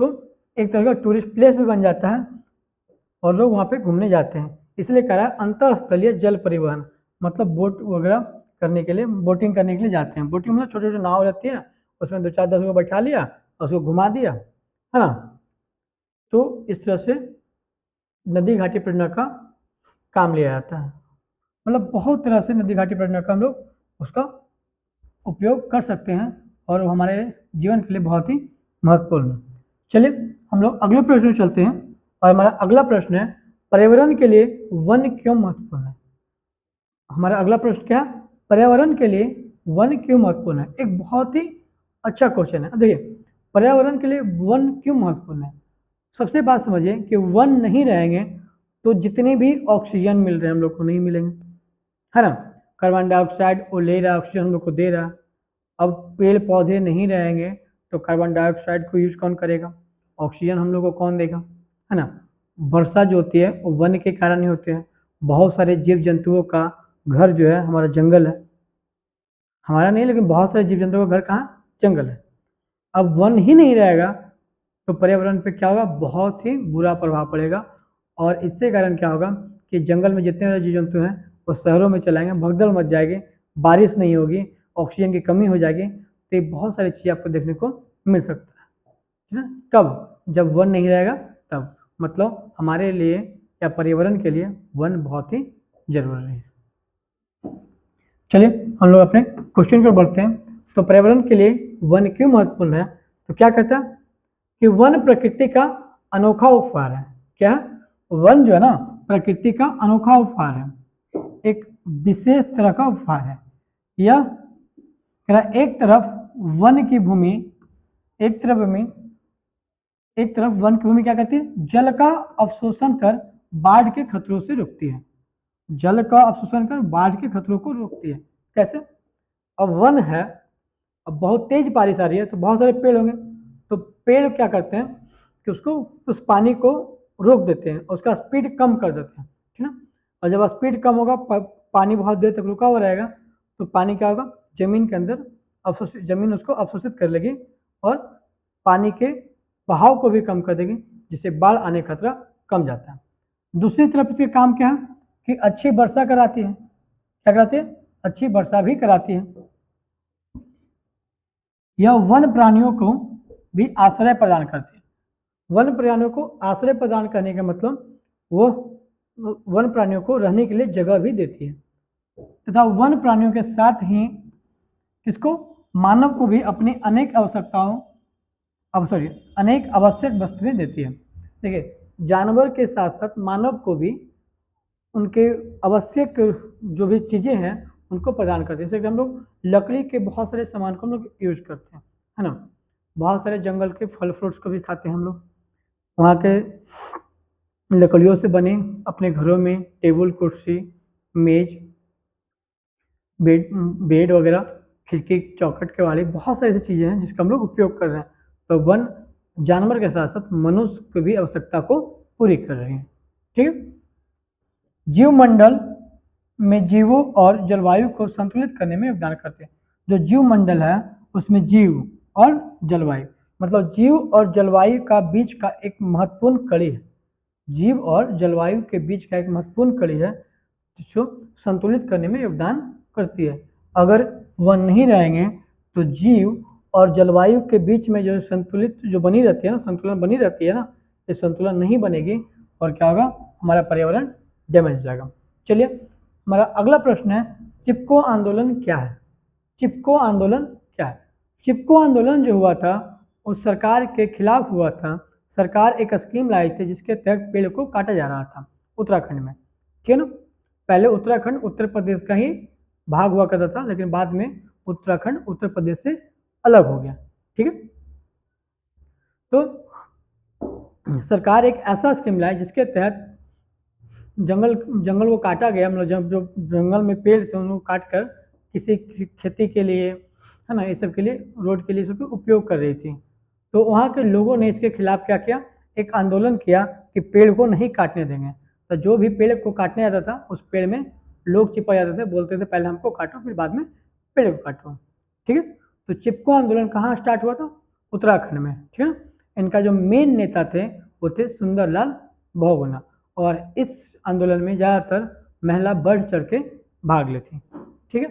तो एक तरह का टूरिस्ट प्लेस भी बन जाता है और लोग वहाँ पे घूमने जाते हैं। इसलिए कह रहा है अंतरस्थलीय जल परिवहन, मतलब बोट वगैरह करने के लिए, बोटिंग करने के लिए जाते हैं। बोटिंग में छोटे छोटे नाव रहती है, उसमें 2 4 10 को बैठा लिया और उसको घुमा दिया, है ना। तो इस तरह से नदी घाटी परियोजना का काम लिया जाता है। मतलब बहुत तरह से नदी घाटी परियोजना का हम लोग उसका उपयोग कर सकते हैं और वो हमारे जीवन के लिए बहुत ही महत्वपूर्ण है। चलिए हम लोग अगले प्रश्न में चलते हैं और हमारा अगला प्रश्न है, पर्यावरण के लिए वन क्यों महत्वपूर्ण है। हमारा अगला प्रश्न क्या है, पर्यावरण के लिए वन क्यों महत्वपूर्ण है। एक बहुत ही अच्छा क्वेश्चन है। देखिए पर्यावरण के लिए वन क्यों महत्वपूर्ण है। सबसे बात समझिए कि वन नहीं रहेंगे तो जितने भी ऑक्सीजन मिल रहे हैं हम लोग को नहीं मिलेंगे, है ना। कार्बन डाइऑक्साइड वो ले रहा है, ऑक्सीजन हम लोग को दे रहा है। अब पेड़ पौधे नहीं रहेंगे तो कार्बन डाइऑक्साइड को यूज कौन करेगा, ऑक्सीजन हम लोग को कौन देगा, है ना। वर्षा जो होती है वो वन के कारण ही होते हैं। बहुत सारे जीव जंतुओं का घर जो है हमारा जंगल है, हमारा नहीं लेकिन बहुत सारे जीव जंतुओं का घर कहाँ, जंगल है। अब वन ही नहीं रहेगा तो पर्यावरण पे क्या होगा, बहुत ही बुरा प्रभाव पड़ेगा। और इससे कारण क्या होगा कि जंगल में जितने सारे जीव जंतु हैं वो शहरों में चलाएंगे, भगदड़ मच जाएगी, बारिश नहीं होगी, ऑक्सीजन की कमी हो जाएगी। तो ये बहुत सारी चीज़ें आपको देखने को मिल सकता है ना। कब, जब वन नहीं रहेगा तब, मतलब हमारे लिए या पर्यावरण के लिए वन बहुत ही जरूरी है। चलिए हम लोग अपने क्वेश्चन पर बढ़ते हैं। तो पर्यावरण के लिए वन क्यों महत्वपूर्ण है, तो क्या कहता है कि वन प्रकृति का अनोखा उपहार है। क्या, वन जो है ना प्रकृति का अनोखा उपहार है, एक विशेष तरह का उपहार है। यह एक तरफ वन की भूमि, एक तरफ वन की भूमि क्या करती है, जल का अवशोषण कर बाढ़ के खतरों से रोकती है। जल का अवशोषण कर बाढ़ के खतरों को रोकती है। कैसे, अब वन है, अब बहुत तेज बारिश आ रही है तो बहुत सारे पेड़ होंगे, तो पेड़ क्या करते हैं कि उसको, उस पानी को रोक देते हैं, उसका स्पीड कम कर देते हैं, ठीक ना। और जब स्पीड कम होगा, पानी बहुत देर तक रुका हुआ रहेगा, तो पानी क्या होगा, जमीन के अंदर अवशोषित, जमीन उसको अवशोषित कर लेगी और पानी के बहाव को भी कम कर देगी, जिससे बाढ़ आने का खतरा कम जाता है। दूसरी तरफ इसके काम क्या है कि अच्छी वर्षा कराती है। क्या कराती है, अच्छी वर्षा भी कराती है। यह वन प्राणियों को भी आश्रय प्रदान करती है। वन प्राणियों को आश्रय प्रदान करने का मतलब वो वन प्राणियों को रहने के लिए जगह भी देती है, तथा वन प्राणियों के साथ ही किसको, मानव को भी अपनी अनेक आवश्यकताओं, अनेक आवश्यक वस्तुएं देती है। देखिए जानवर के साथ साथ मानव को भी उनके आवश्यक जो भी चीज़ें हैं उनको प्रदान करते हैं। जैसे कि हम लोग लकड़ी के बहुत सारे सामान को हम लोग यूज करते हैं, है ना। बहुत सारे जंगल के फल फ्रूट्स को भी खाते हैं हम लोग। वहाँ के लकड़ियों से बने अपने घरों में टेबल कुर्सी मेज बेड वगैरह, खिड़की चौखट के वाली बहुत सारी ऐसी चीज़ें हैं जिसका हम लोग उपयोग कर रहे हैं। तो वन जानवर के साथ साथ मनुष्य की भी आवश्यकता को पूरी कर रही है, ठीक है। जीवमंडल में जीवों और जलवायु को संतुलित करने में योगदान करते हैं। जो जीवमंडल है उसमें जीव और जलवायु, मतलब जीव और जलवायु का बीच का एक महत्वपूर्ण कड़ी है। जीव और जलवायु के बीच का एक महत्वपूर्ण कड़ी है जो संतुलित करने में योगदान करती है। अगर वह नहीं रहेंगे तो जीव और जलवायु के बीच में जो संतुलित जो बनी रहती है ना, संतुलन बनी रहती है ना, ये संतुलन नहीं बनेगी और क्या होगा, हमारा पर्यावरण डैमेज हो जाएगा। चलिए हमारा अगला प्रश्न है, चिपको आंदोलन क्या है? चिपको आंदोलन क्या है? चिपको आंदोलन जो हुआ था उस सरकार के खिलाफ हुआ था। सरकार एक स्कीम लाई थी जिसके तहत पेड़ को काटा जा रहा था उत्तराखंड में, ठीक है ना। पहले उत्तराखंड उत्तर प्रदेश का ही भाग हुआ करता था, लेकिन बाद में उत्तराखंड उत्तर प्रदेश से अलग हो गया, ठीक है। तो सरकार एक ऐसा स्कीम लाई जिसके तहत जंगल को काटा गया, मतलब जो जंगल में पेड़ थे उनको काट कर किसी खेती के लिए, है ना, ये सब के लिए, रोड के लिए सब उपयोग कर रही थी। तो वहाँ के लोगों ने इसके खिलाफ क्या किया, एक आंदोलन किया कि पेड़ को नहीं काटने देंगे। तो जो भी पेड़ को काटने आता था उस पेड़ में लोग चिपक जाते थे, बोलते थे पहले हमको काटो फिर बाद में पेड़ को काटो, ठीक है। तो चिपको आंदोलन कहाँ स्टार्ट हुआ था? उत्तराखंड में, ठीक है। इनका जो मेन नेता थे वो थे सुंदरलाल बहुगुणा, और इस आंदोलन में ज़्यादातर महिला बढ़ चढ़ के भाग लेती, ठीक है।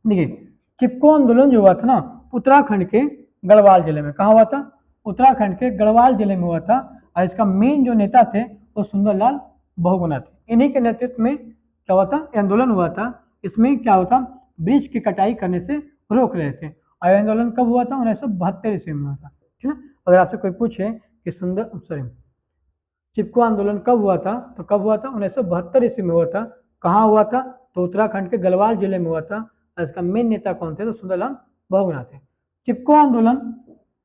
देखिए चिपको आंदोलन जो हुआ था ना उत्तराखंड के गढ़वाल जिले में, कहाँ हुआ था? उत्तराखंड के गढ़वाल जिले में हुआ था, और इसका मेन जो नेता थे वो सुंदरलाल बहुगुणा थे। इन्हीं के नेतृत्व में क्या हुआ था, आंदोलन हुआ था। इसमें क्या हुआ था, वृक्ष की कटाई करने से रोक रहे थे। और आंदोलन कब हुआ था? 1972 ईस्वी में हुआ था, ठीक है। अगर आपसे कोई पूछे कि चिपको आंदोलन कब हुआ था, तो कब हुआ था? 1972 ईस्वी में हुआ था। कहाँ हुआ था? तो उत्तराखंड के गढ़वाल जिले में हुआ था। और इसका मेन नेता कौन थे? तो सुंदरलाल बहुगुणा थे। चिपको आंदोलन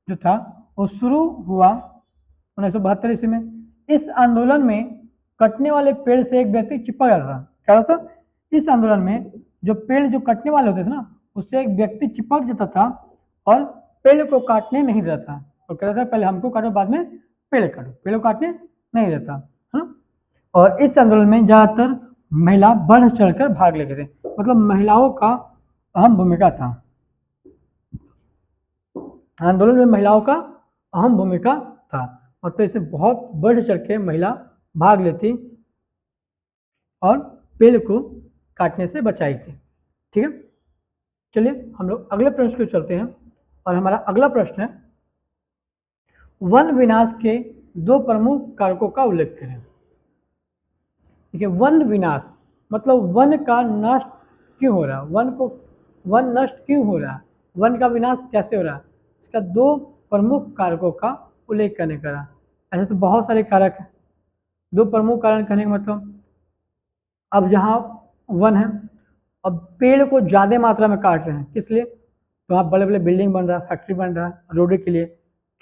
जो था वो शुरू हुआ 1972 ईस्वी में। इस आंदोलन में कटने वाले पेड़ से एक व्यक्ति चिपक जाता था। क्या होता था? इस आंदोलन में जो पेड़ जो कटने वाले होते थे ना, उससे एक व्यक्ति चिपक जाता था और पेड़ को काटने नहीं देता था। और कहता था पहले हमको काटो बाद में पेड़ काटो, पेड़ को काटने नहीं देता, है ना। और इस आंदोलन में ज्यादातर महिला बढ़ चढ़कर भाग लेते थे, मतलब महिलाओं का अहम भूमिका था। आंदोलन में महिलाओं का अहम भूमिका था, और तो इसे बहुत बढ़ चढ़ के महिला भाग लेती और पेड़ को काटने से बचाई थी, ठीक है। चलिए हम लोग अगले प्रश्न को चलते हैं, और हमारा अगला प्रश्न है, वन विनाश के दो प्रमुख कारकों का उल्लेख करें। देखिए वन विनाश मतलब वन का नष्ट क्यों हो रहा है, वन नष्ट क्यों हो रहा है, वन का विनाश कैसे हो रहा है, इसका दो प्रमुख कारकों का उल्लेख करने का रहा। ऐसे तो बहुत सारे कारक हैं, दो प्रमुख कारण कहने का मतलब, अब जहाँ वन है, अब पेड़ को ज़्यादा मात्रा में काट रहे हैं, किस लिए? तो वहाँ बड़े बड़े बिल्डिंग बन रहा है, फैक्ट्री बन रहा है, रोड के लिए,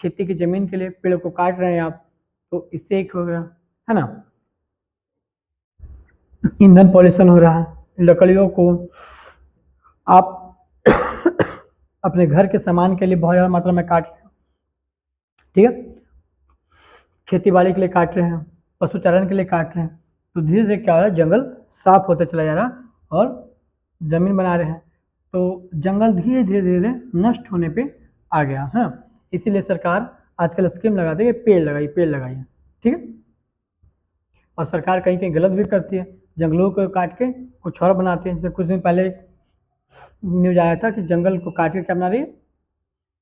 खेती की ज़मीन के लिए पेड़ को काट रहे हैं आप, तो इससे एक हो गया, है ना। ईंधन पॉल्यूशन हो रहा है, लकड़ियों को आप अपने घर के सामान के लिए बहुत ज़्यादा मात्रा में काट रहे हैं, ठीक है। खेती बाड़ी के लिए काट रहे हैं, पशुचारण के लिए काट रहे हैं, तो धीरे धीरे क्या हो रहा है, जंगल साफ होता चला जा रहा और ज़मीन बना रहे हैं, तो जंगल धीरे धीरे धीरे नष्ट होने पे आ गया है। इसीलिए सरकार आजकल स्कीम लगाती है, पेड़ लगाइए, ठीक है। और सरकार कहीं कहीं गलत भी करती है, जंगलों को काट के कुछ और बनाती है। जैसे कुछ दिन पहले न्यूज आया था कि जंगल को काट के क्या बना रही है,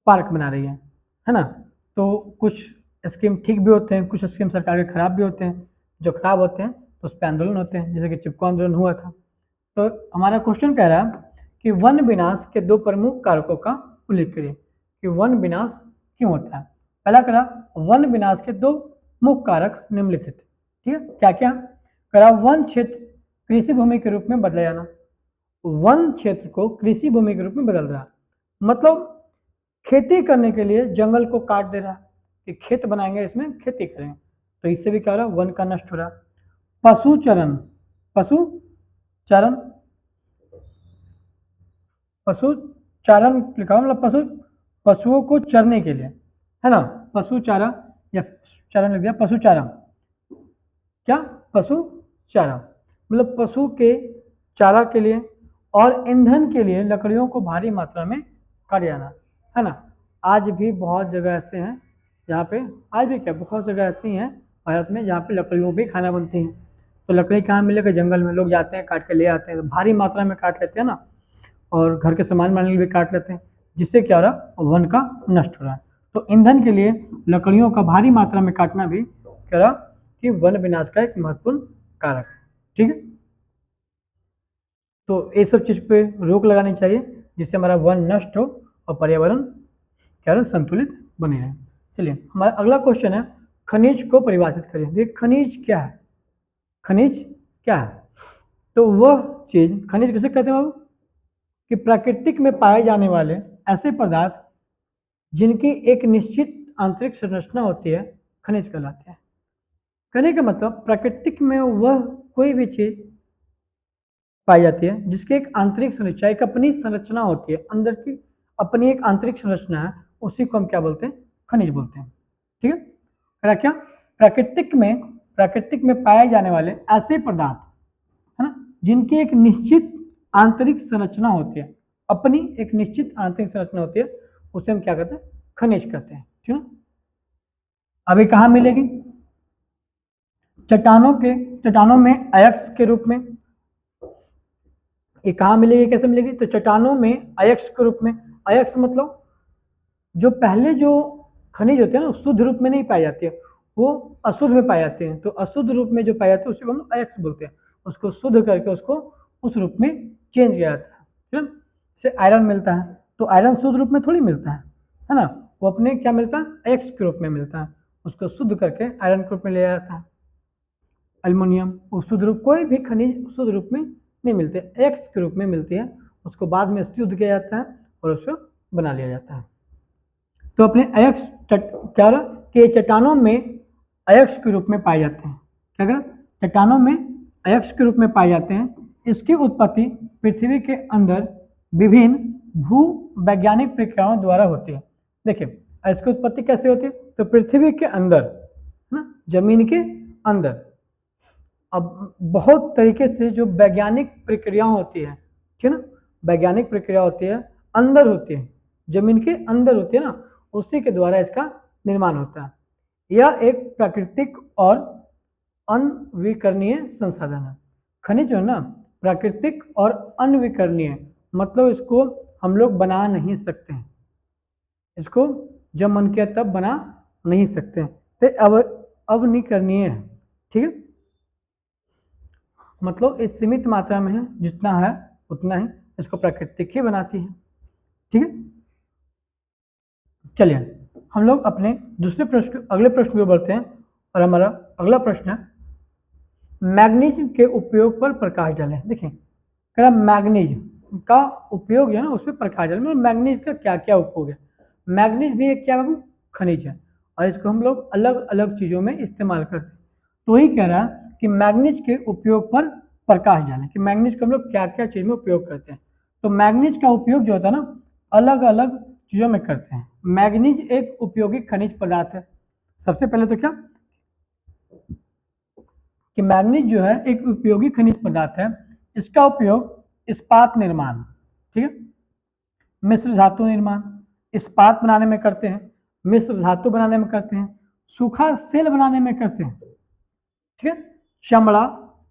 पार्क बना रही है ना। तो कुछ स्कीम ठीक भी होते हैं, कुछ स्कीम सरकार के खराब भी होते हैं। जो खराब होते हैं तो उस पर आंदोलन होते हैं, जैसे कि चिपको आंदोलन हुआ था। तो हमारा क्वेश्चन कह रहा है कि वन विनाश के दो प्रमुख कारकों का उल्लेख करिए कि वन विनाश क्यों होता है। पहला करा वन विनाश के दो मुख्य कारक निम्नलिखित, ठीक है। क्या क्या करा? वन क्षेत्र कृषि भूमि के रूप में बदला जाना, वन क्षेत्र को कृषि भूमि के रूप में बदल रहा है, मतलब खेती करने के लिए जंगल को काट दे रहा है कि खेत बनाएंगे, इसमें खेती करेंगे, तो इससे भी क्या हो रहा है, वन का नष्ट हो रहा है। पशुचरण लिखा, मतलब पशुओं को चरने के लिए, है ना, पशुचारा या चरण लिख दिया, पशुचारा, क्या पशुचारा मतलब पशु के चारा के लिए और ईंधन के लिए लकड़ियों को भारी मात्रा में काट जाना, है ना। आज भी बहुत जगह ऐसे हैं जहाँ पे, आज भी क्या बहुत जगह ऐसी हैं भारत में जहाँ पे लकड़ियों भी खाना बनती हैं। तो लकड़ी कहाँ मिलेगा? जंगल में। लोग जाते हैं काट के ले आते हैं, तो भारी मात्रा में काट लेते हैं ना, और घर के सामान बनाने के लिए भी काट लेते हैं, जिससे क्या हो रहा है, वन का नष्ट हो रहा है। तो ईंधन के लिए लकड़ियों का भारी मात्रा में काटना भी कह रहा कि वन विनाश का एक महत्वपूर्ण कारक है। ठीक है, तो ये सब चीज पे रोक लगानी चाहिए जिससे हमारा वन नष्ट हो और पर्यावरण क्या है संतुलित बने रहे। चलिए हमारा अगला क्वेश्चन है, खनिज को परिभाषित करें। देखिए खनिज क्या है, खनिज क्या है? तो वह चीज, खनिज किसे कहते हैं बाबू? कि प्राकृतिक में पाए जाने वाले ऐसे पदार्थ जिनकी एक निश्चित आंतरिक संरचना होती है खनिज कहलाते हैं। कहने का मतलब प्राकृतिक में वह कोई भी चीज पाई जाती है जिसकी एक आंतरिक संरचना, एक अपनी संरचना होती है, अंदर की अपनी एक आंतरिक संरचना है, उसी को हम क्या बोलते हैं? खनिज बोलते हैं। ठीक है, क्या प्राकृतिक में पाए जाने वाले ऐसे पदार्थ है ना जिनकी एक निश्चित आंतरिक संरचना होती है, अपनी एक निश्चित आंतरिक संरचना होती है, उसे हम क्या कहते हैं? खनिज कहते हैं। ठीक है, अभी कहाँ मिलेगी? चट्टानों में अयस्क के रूप में। ये कहाँ मिलेगी, कैसे मिलेगी? तो चट्टानों में अयस्क के रूप में। अयस्क मतलब जो पहले जो खनिज होते हैं ना शुद्ध रूप में नहीं पाए जाते हैं, वो अशुद्ध में पाए जाते हैं। तो अशुद्ध रूप में जो पाए जाते हैं उसी को हम अयस्क बोलते हैं। उसको शुद्ध करके उसको उस रूप में चेंज किया जाता है। ठीक है, जैसे आयरन मिलता है तो आयरन शुद्ध रूप में थोड़ी मिलता है ना, वो अपने क्या मिलता है? अयस्क के रूप में मिलता है, उसको शुद्ध करके आयरन के रूप में ले जाता है। एल्युमिनियम वो शुद्ध रूप, कोई भी खनिज शुद्ध रूप में नहीं मिलते, अयस्क के रूप में मिलती है, उसको बाद में शुद्ध किया जाता है और उसको बना लिया जाता है। तो अपने अयस्क क्या रहा कि चट्टानों में अयस्क के रूप में पाए जाते हैं। क्या करें? चट्टानों में अयस्क के रूप में पाए जाते हैं। इसकी उत्पत्ति पृथ्वी के अंदर विभिन्न भू वैज्ञानिक प्रक्रियाओं द्वारा होती है। देखिए इसकी उत्पत्ति कैसे होती है? तो पृथ्वी के अंदर ना, जमीन के अंदर अब बहुत तरीके से जो वैज्ञानिक प्रक्रिया होती है, ठीक है ना, वैज्ञानिक प्रक्रिया होती है, अंदर होती है, जमीन के अंदर होती है ना, उसी के द्वारा इसका निर्माण होता है। यह एक प्राकृतिक और अनविकरणीय संसाधन है। खनिज जो है ना प्राकृतिक और अनविकरणीय, मतलब इसको हम लोग बना नहीं सकते हैं, इसको जब मन किया तब बना नहीं सकते हैं, तो अवनिकरणीय है। ठीक है, मतलब इस सीमित मात्रा में है, जितना है उतना ही इसको प्राकृतिक ही बनाती है। ठीक है, चलिए हम लोग अपने दूसरे प्रश्न, अगले प्रश्न को बढ़ते हैं। और हमारा अगला प्रश्न है, मैग्नीज के उपयोग पर प्रकाश डालें। देखिए कह मैग्नीज का उपयोग है ना, उस पर प्रकाश डालें, मतलब मैग्नीज का क्या क्या उपयोग है। मैग्नीज भी एक क्या खनिज है और इसको हम लोग अलग अलग चीज़ों में इस्तेमाल करते हैं। तो ही कह रहा है कि मैग्नीज के उपयोग पर प्रकाश डालें कि मैग्नीज को हम लोग क्या क्या चीज़ में उपयोग करते हैं। तो मैग्नीज का उपयोग जो होता है ना अलग अलग चीज़ों में करते हैं। मैग्नीज एक उपयोगी खनिज पदार्थ है। सबसे पहले तो क्या कि मैग्नीज जो है एक उपयोगी खनिज पदार्थ है। इसका उपयोग इस्पात निर्माण, ठीक है, मिश्र धातु निर्माण, इस्पात बनाने में करते हैं, मिश्र धातु बनाने में करते हैं, सूखा सेल बनाने में करते हैं, ठीक है, चमड़ा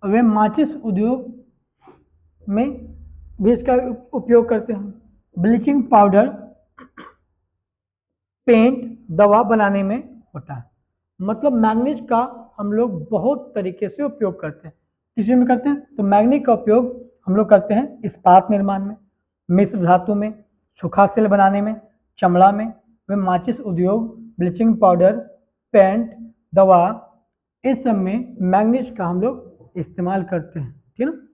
व माचिस उद्योग में भी इसका उपयोग करते हैं, ब्लीचिंग पाउडर, पेंट, दवा बनाने में होता है। मतलब मैग्नीज का हम लोग बहुत तरीके से उपयोग करते हैं। किसी में करते हैं तो मैग्नीज का उपयोग हम लोग करते हैं इस्पात निर्माण में, मिश्र धातु में, सूखा सेल बनाने में, चमड़ा में, व माचिस उद्योग, ब्लीचिंग पाउडर, पेंट, दवा, इस सब में मैग्नीज का हम लोग इस्तेमाल करते हैं। ठीक है ना,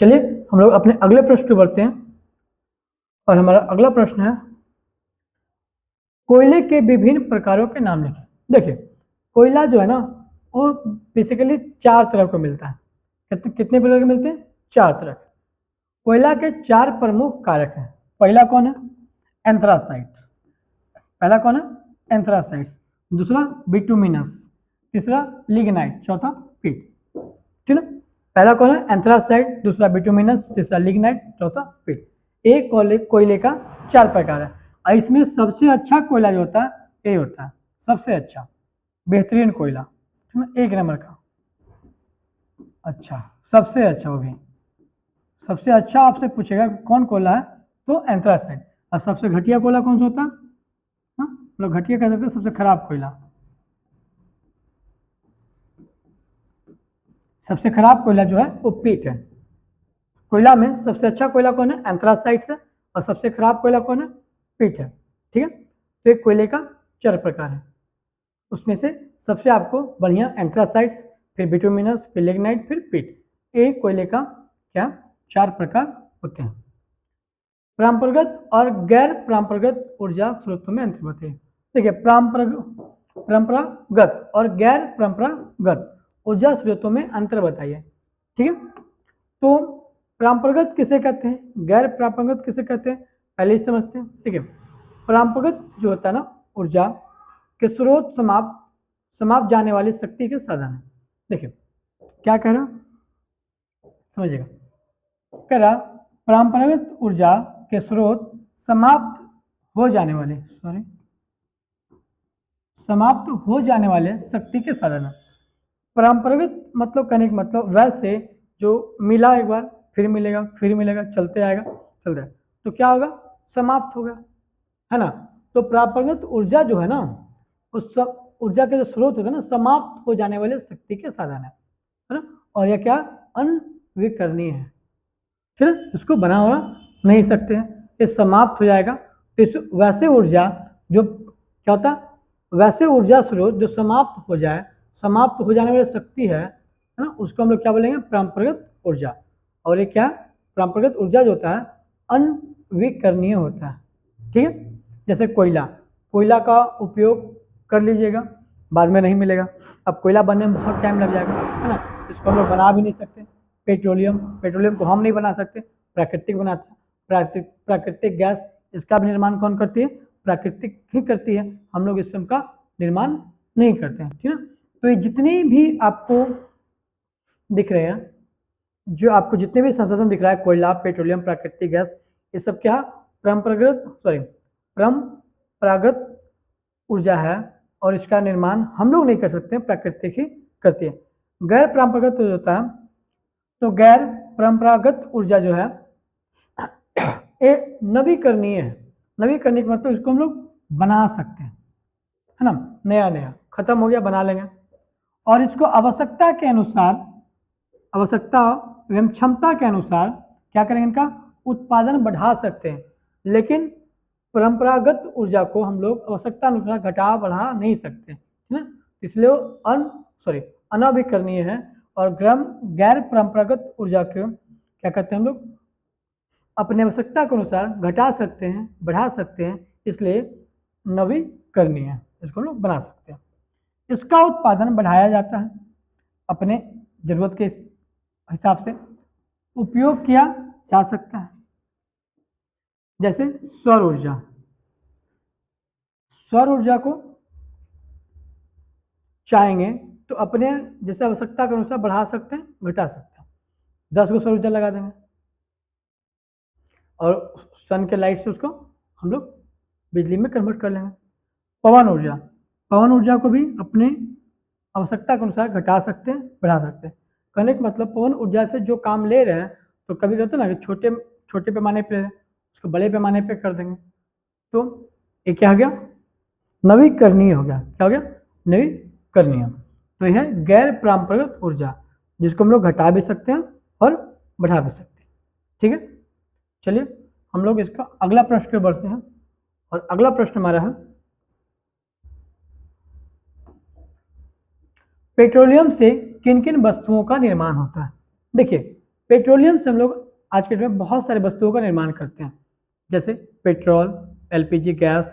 चलिए हम लोग अपने अगले प्रश्न को बढ़ते हैं। और हमारा अगला प्रश्न है, कोयले के विभिन्न प्रकारों के नाम लिखें। देखिए कोयला जो है ना वो बेसिकली 4 तरह को मिलता है। कितने प्रकार के मिलते हैं? 4 तरह के। कोयला के 4 प्रमुख कारक हैं। पहला कौन है? एंथ्रासाइट। पहला कौन है? एंथ्रासाइट्स। दूसरा बिटुमिनस, तीसरा लिग्नाइट, चौथा पीट। ठीक है, पहला कौन है? एंथ्रासाइट, दूसरा बिटुमिनस, तीसरा लिग्नाइट, चौथा पीट। एक कोयले का 4 प्रकार है और इसमें सबसे अच्छा कोयला जो होता है ये होता है, सबसे अच्छा बेहतरीन कोयला, 1 नंबर का। अच्छा, सबसे अच्छा, वो भी सबसे अच्छा आपसे पूछेगा कौन कोयला है तो एंथ्रासाइट। और सबसे घटिया कोयला कौन सा होता है? लोग घटिया कह सकते हैं, सबसे खराब कोयला। सबसे खराब कोयला जो है वो पीट है। कोयला में सबसे अच्छा कोयला कौन है? एंथ्रासाइट्स है। और सबसे खराब कोयला कौन है? पीट है। ठीक है, तो एक कोयले का 4 प्रकार है, उसमें से सबसे आपको बढ़िया एंथ्रासाइट्स, फिर बिटुमिनस, फिर लिग्नाइट, फिर पीट। एक कोयले का क्या 4 प्रकार होते हैं। परंपरागत और गैर परंपरागत ऊर्जा स्रोतों में अंतर बताइए। देखिए, परंपरागत और गैर परंपरागत ऊर्जा स्रोतों में अंतर बताइए। ठीक है, तो परंपरागत किसे कहते हैं, गैर परंपरागत किसे कहते हैं, पहले ही समझते हैं। ठीक है, परंपरागत जो होता है ना, ऊर्जा के स्रोत समाप्त जाने वाली शक्ति के साधन है। देखिए क्या कह रहा, समझिएगा, कह रहा परंपरागत ऊर्जा के स्रोत समाप्त हो जाने वाले शक्ति के साधन है। परंपरागत मतलब कहने का मतलब वैसे जो मिला एक बार फिर मिलेगा, फिर मिलेगा, चलते आएगा, चलता है, तो क्या होगा, समाप्त होगा, है ना। तो परंपरागत ऊर्जा जो है ना, उस ऊर्जा के जो स्रोत होते हैं ना, समाप्त हो जाने वाले शक्ति के साधन है ना। और यह क्या, अनविकरणीय है। ठीक है, इसको बना हुआ नहीं सकते हैं, ये समाप्त हो जाएगा। तो इस वैसे ऊर्जा जो क्या होता है, वैसे ऊर्जा स्रोत जो समाप्त हो जाए, समाप्त हो जाने वाली शक्ति है ना, उसको हम लोग क्या बोलेंगे, परंपरागत ऊर्जा। और ये क्या, परंपरागत ऊर्जा जो होता है अनविकरणीय होता है। ठीक है, जैसे कोयला का उपयोग कर लीजिएगा, बाद में नहीं मिलेगा। अब कोयला बनने में बहुत टाइम लग जाएगा, है ना, इसको हम लोग बना भी नहीं सकते। पेट्रोलियम को हम नहीं बना सकते, प्राकृतिक बनाता है। प्राकृतिक गैस, इसका भी निर्माण कौन करती है, प्राकृतिक ही करती है, हम लोग इस का निर्माण नहीं करते हैं। ठीक है, तो ये जितने भी आपको दिख रहे हैं, जो आपको जितने भी संसाधन दिख रहा है, कोयला, पेट्रोलियम, प्राकृतिक गैस, ये सब क्या परंपरागत ऊर्जा है, और इसका निर्माण हम लोग नहीं कर सकते, प्राकृतिक ही करती है। गैर परंपरागत होता है, तो गैर परंपरागत ऊर्जा जो है ये नवीकरणीय है। नवीकरणीय का मतलब इसको हम लोग बना सकते हैं, है ना, नया खत्म हो गया बना लेंगे। और इसको आवश्यकता एवं क्षमता के अनुसार क्या करेंगे, इनका उत्पादन बढ़ा सकते हैं। लेकिन परंपरागत ऊर्जा को हम लोग आवश्यकता अनुसार घटा बढ़ा नहीं सकते, है ना, इसलिए अनवीकरणीय है। और गैर परंपरागत ऊर्जा को क्या कहते हैं हम लोग, अपनी आवश्यकता के अनुसार घटा सकते हैं, बढ़ा सकते हैं, इसलिए नवीकरणीय है, इसको हम लोग बना सकते हैं। इसका उत्पादन बढ़ाया जाता है, अपने जरूरत के हिसाब से उपयोग किया जा सकता है। जैसे सौर ऊर्जा को चाहेंगे तो अपने जैसे आवश्यकता के अनुसार बढ़ा सकते हैं, घटा सकते हैं। 10 को सौर ऊर्जा लगा देंगे और सन के लाइट से उसको हम लोग बिजली में कन्वर्ट कर लेंगे। पवन ऊर्जा को भी अपने आवश्यकता के अनुसार घटा सकते हैं, बढ़ा सकते हैं। कहने का मतलब पवन ऊर्जा से जो काम ले रहे हैं, तो कभी कहते हैं ना कि छोटे पैमाने पे ले रहे हैं, उसको बड़े पैमाने पे कर देंगे, तो ये क्या हो गया, नवीकरणीय हो गया। क्या हो गया, नवीकरणीय। तो यह गैर परंपरागत ऊर्जा, जिसको हम लोग घटा भी सकते हैं और बढ़ा भी सकते हैं। ठीक है, चलिए हम लोग इसका अगला प्रश्न की बढ़ते हैं। और अगला प्रश्न हमारा है, पेट्रोलियम से किन किन वस्तुओं का निर्माण होता है। देखिए, पेट्रोलियम से हम लोग आज के टाइम में बहुत सारे वस्तुओं का निर्माण करते हैं, जैसे petrol, LPG gas,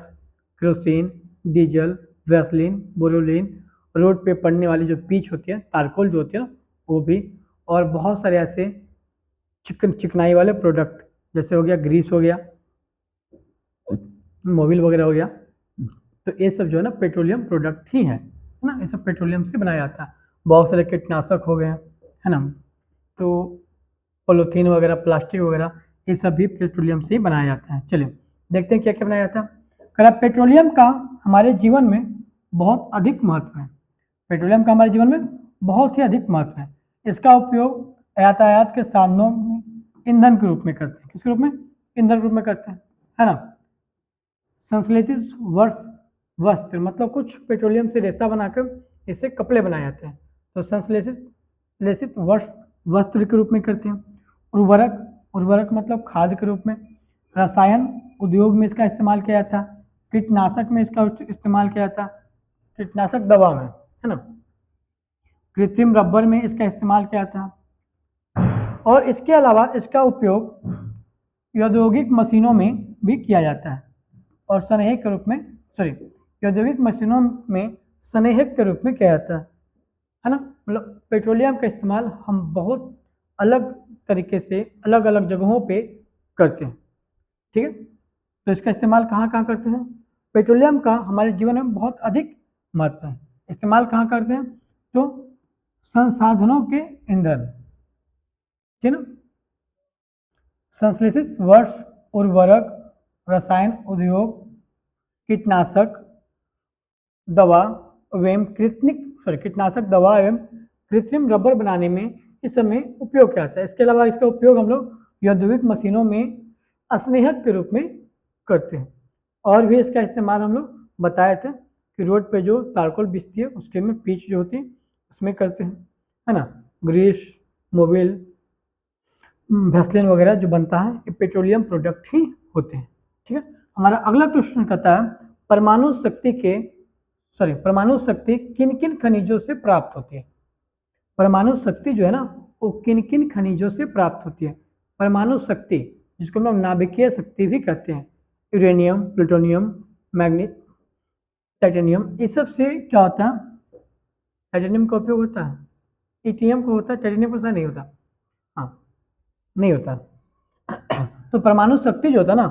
kerosene, diesel, Vaseline, Boroline, road पे पड़ने वाली जो पीच होती है, तारकोल जो होती है ना, वो भी, और बहुत सारे ऐसे चिकनाई वाले प्रोडक्ट, जैसे हो गया ग्रीस, हो गया मोबिल वगैरह हो गया, तो ये सब जो है ना पेट्रोलियम प्रोडक्ट ही है ना, ये सब पेट्रोलियम से बनाया जाता है। बहुत सारे कीटनाशक हो गए, है ना, तो पॉलीथीन वगैरह, प्लास्टिक वगैरह, ये सब भी पेट्रोलियम से ही बनाया जाता है। चलिए देखते हैं क्या क्या बनाया जाता है। कह पेट्रोलियम का हमारे जीवन में बहुत अधिक महत्व है। पेट्रोलियम का हमारे जीवन में बहुत ही अधिक महत्व है। इसका उपयोग यातायात के साधनों में ईंधन के रूप में करते हैं। किसके रूप में, ईंधन के रूप में करते हैं, है ना। संश्लेषित वर्ष वस्त्र मतलब कुछ पेट्रोलियम से रेशा बनाकर इससे कपड़े बनाए जाते हैं, तो संश्लेषित लेसित वस्त्र के रूप में करते हैं। उर्वरक मतलब खाद के रूप में। रसायन उद्योग में इसका इस्तेमाल किया जाता है। कीटनाशक में इसका इस्तेमाल किया जाता है, कीटनाशक दवा में, है ना। कृत्रिम रबर में इसका इस्तेमाल किया जाता है, और इसके अलावा इसका उपयोग औद्योगिक मशीनों में भी किया जाता है, और संरेखक के रूप में औद्योगिक मशीनों में संरेखक के रूप में किया जाता है ना। मतलब पेट्रोलियम का इस्तेमाल हम बहुत अलग तरीके से अलग अलग जगहों पे करते हैं, ठीक है। तो इसका इस्तेमाल कहाँ कहाँ करते हैं? पेट्रोलियम का हमारे जीवन में बहुत अधिक महत्व है। इस्तेमाल कहाँ करते हैं? तो संसाधनों के ईंधन, ठीक है ना, संश्लेषित उर्वरक, रसायन उद्योग, कीटनाशक दवा एवं कीटनाशक दवा एवं कृत्रिम रबर बनाने में इस समय उपयोग किया जाता है। इसके अलावा इसका उपयोग हम लोग औद्योगिक मशीनों में स्नेहक के रूप में करते हैं, और भी इसका इस्तेमाल हम लोग बताए थे कि रोड पे जो तारकोल बिछती है उसके में पिच जो होती है उसमें करते हैं, है ना। ग्रीस, मोबिल, वैसलीन वगैरह जो बनता है ये पेट्रोलियम प्रोडक्ट ही होते हैं, ठीक है। हमारा अगला क्वेश्चन कहता है परमाणु शक्ति किन किन खनिजों से प्राप्त होती है? परमाणु शक्ति जो है ना वो किन किन खनिजों से प्राप्त होती है? परमाणु शक्ति जिसको हम लोग नाभिकीय शक्ति भी कहते हैं, यूरेनियम, प्लूटोनियम, मैग्नीज, टाइटेनियम, इस सब से क्या होता है? टाइटेनियम का उपयोग होता है, ईटीएम को होता है, टाइटेनियम का नहीं होता, हाँ नहीं होता। तो परमाणु शक्ति जो होता है ना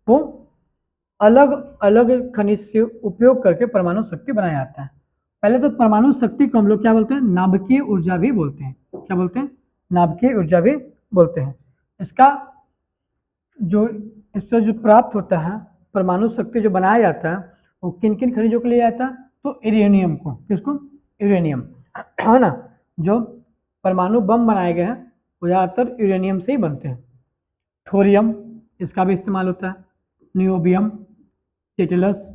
वो अलग अलग खनिज से उपयोग करके परमाणु शक्ति बनाया जाता है। पहले तो परमाणु शक्ति को हम लोग क्या बोलते हैं? नाभिकीय ऊर्जा भी बोलते हैं। क्या बोलते हैं? नाभिकीय ऊर्जा भी बोलते हैं। इसका जो इससे जो प्राप्त होता है परमाणु शक्ति जो बनाया जाता है वो किन किन खनिजों के लिए आता है? तो यूरेनियम को, किसको? यूरेनियम, है ना। जो परमाणु बम बनाए गए हैं वो ज़्यादातर यूरेनियम से ही बनते हैं। थोरियम, इसका भी इस्तेमाल होता है। नियोबियम, टेटलस,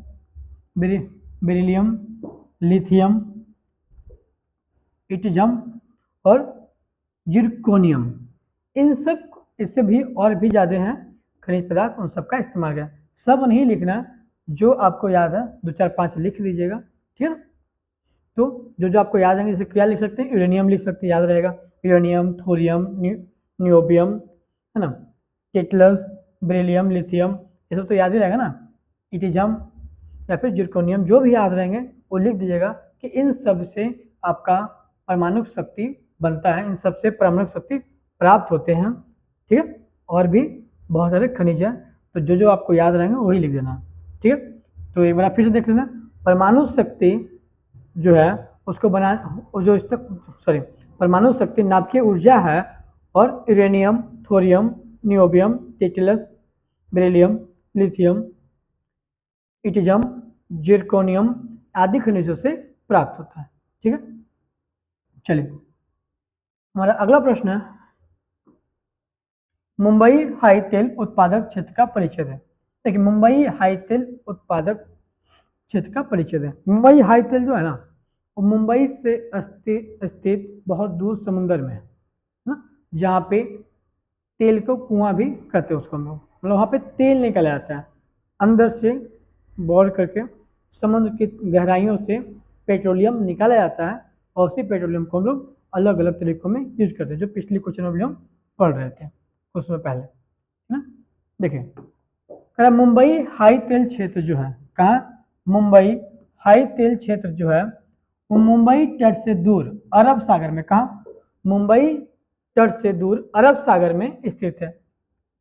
बेरिलियम, लिथियम, इटिजम और जिरकोनियम, इन सब इससे भी और भी ज़्यादा हैं खनिज पदार्थ, उन सबका इस्तेमाल किया। सब नहीं लिखना, जो आपको याद है 2 4 5 लिख दीजिएगा, ठीक है ना। तो जो जो आपको याद है जैसे क्या लिख सकते हैं? यूरेनियम लिख सकते हैं, याद रहेगा। यूरेनियम, थोरियम, नियोबियम, है ना, टेटलस, बेरिलियम, लिथियम, ये सब तो याद ही रहेगा ना। इटिजम या फिर जिरकोनियम, जो भी याद रहेंगे वो लिख दीजिएगा कि इन सब से आपका परमाणु शक्ति बनता है, इन सब से परमाणु शक्ति प्राप्त होते हैं, ठीक है। और भी बहुत सारे खनिज हैं, तो जो जो आपको याद रहेंगे वही लिख देना, ठीक है। तो एक बार फिर से देख लेना, परमाणु शक्ति जो है उसको बना जो परमाणु शक्ति नाभिकीय ऊर्जा है, और यूरेनियम, थोरियम, नियोबियम, टेटलस, बेरिलियम, लिथियम, इटिजम, जिरकोनियम आदि खनिजों से प्राप्त होता है, ठीक है। चलिए हमारा अगला प्रश्न है, मुंबई हाई तेल उत्पादक क्षेत्र का परिचय दें। देखिए मुंबई हाई तेल उत्पादक क्षेत्र का परिचय दें। मुंबई हाई तेल जो है ना वो मुंबई से स्थित बहुत दूर समुद्र में है ना, जहाँ पे तेल को कुआं भी कहते हैं उसको हम लोग, मतलब वहाँ पे तेल निकल आता है अंदर से बोर करके, समुद्र की गहराइयों से पेट्रोलियम निकाला जाता है, और उसी पेट्रोलियम को हम लोग अलग अलग तरीकों में यूज करते हैं, जो पिछले क्वेश्चन में भी हम पढ़ रहे थे कुछ समय पहले, है ना। देखिए मुंबई हाई तेल क्षेत्र जो है, कहाँ? मुंबई हाई तेल क्षेत्र जो है वो मुंबई तट से दूर अरब सागर में, कहाँ? मुंबई तट से दूर अरब सागर में स्थित है,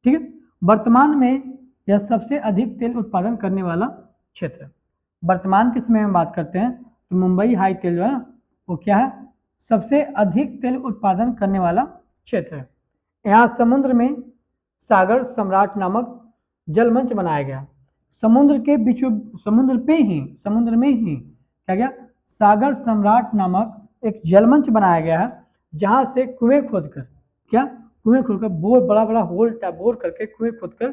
ठीक है। वर्तमान में यह सबसे अधिक तेल उत्पादन करने वाला क्षेत्र है। वर्तमान के समय में बात करते हैं तो मुंबई हाई तेल जो है ना वो क्या है? सबसे अधिक तेल उत्पादन करने वाला क्षेत्र है। यहाँ समुद्र में सागर सम्राट नामक जलमंच बनाया गया। समुद्र के बीचों समुद्र में ही क्या गया? सागर सम्राट नामक एक जलमंच बनाया गया है, जहां से कुएं खोदकर, क्या? कुएं खोदकर बोर, बड़ा बड़ा होल बोर करके कुएं खोदकर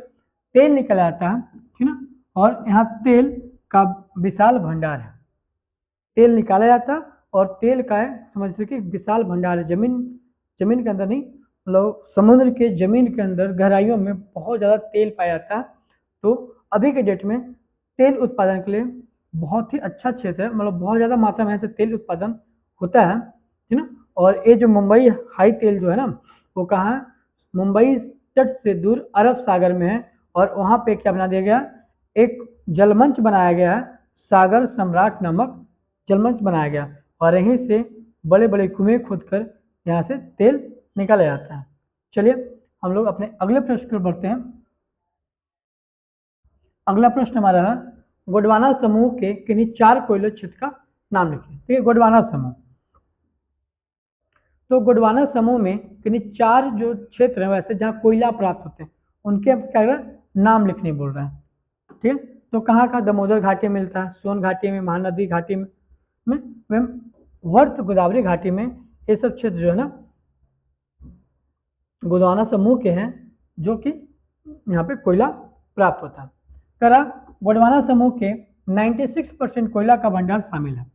तेल निकल आता है, ठीक ना। और यहाँ तेल का विशाल भंडार है। तेल निकाला जाता है और तेल का है समझ सके विशाल भंडार है। जमीन के अंदर नहीं, मतलब समुद्र के जमीन के अंदर गहराइयों में बहुत ज़्यादा तेल पाया जाता है। तो अभी के डेट में तेल उत्पादन के लिए बहुत ही अच्छा क्षेत्र है, मतलब बहुत ज़्यादा मात्रा में तेल उत्पादन होता है, ठीक ना। और ये जो मुंबई हाई तेल जो है ना, वो कहाँ है, मुंबई तट से दूर अरब सागर में है। और वहाँ पे क्या बना दिया गया, एक जलमंच बनाया गया है, सागर सम्राट नामक जलमंच बनाया गया, और यहीं से बड़े बड़े कुएं खोदकर यहाँ से तेल निकाला जाता है। चलिए हम लोग अपने अगले प्रश्न पर बढ़ते हैं। अगला प्रश्न हमारा है, गोंडवाना समूह के किन्हीं 4 कोयला क्षेत्र का नाम लिखिए। ठीक है, गोंडवाना समूह। तो गोंडवाना समूह में किन्हीं 4 जो क्षेत्र है वैसे जहाँ कोयला प्राप्त होते हैं, उनके अब क्या नाम लिखने बोल रहे हैं। ठीक है, तो कहाँ कहाँ दामोदर घाटी में मिलता है, सोन घाटी में, महानदी घाटी में वर्ष गोदावरी घाटी में। ये सब क्षेत्र जो है ना गोंडवाना समूह के हैं, जो कि यहाँ पे कोयला प्राप्त होता है। करा गोंडवाना समूह के 96% कोयला का भंडार शामिल है।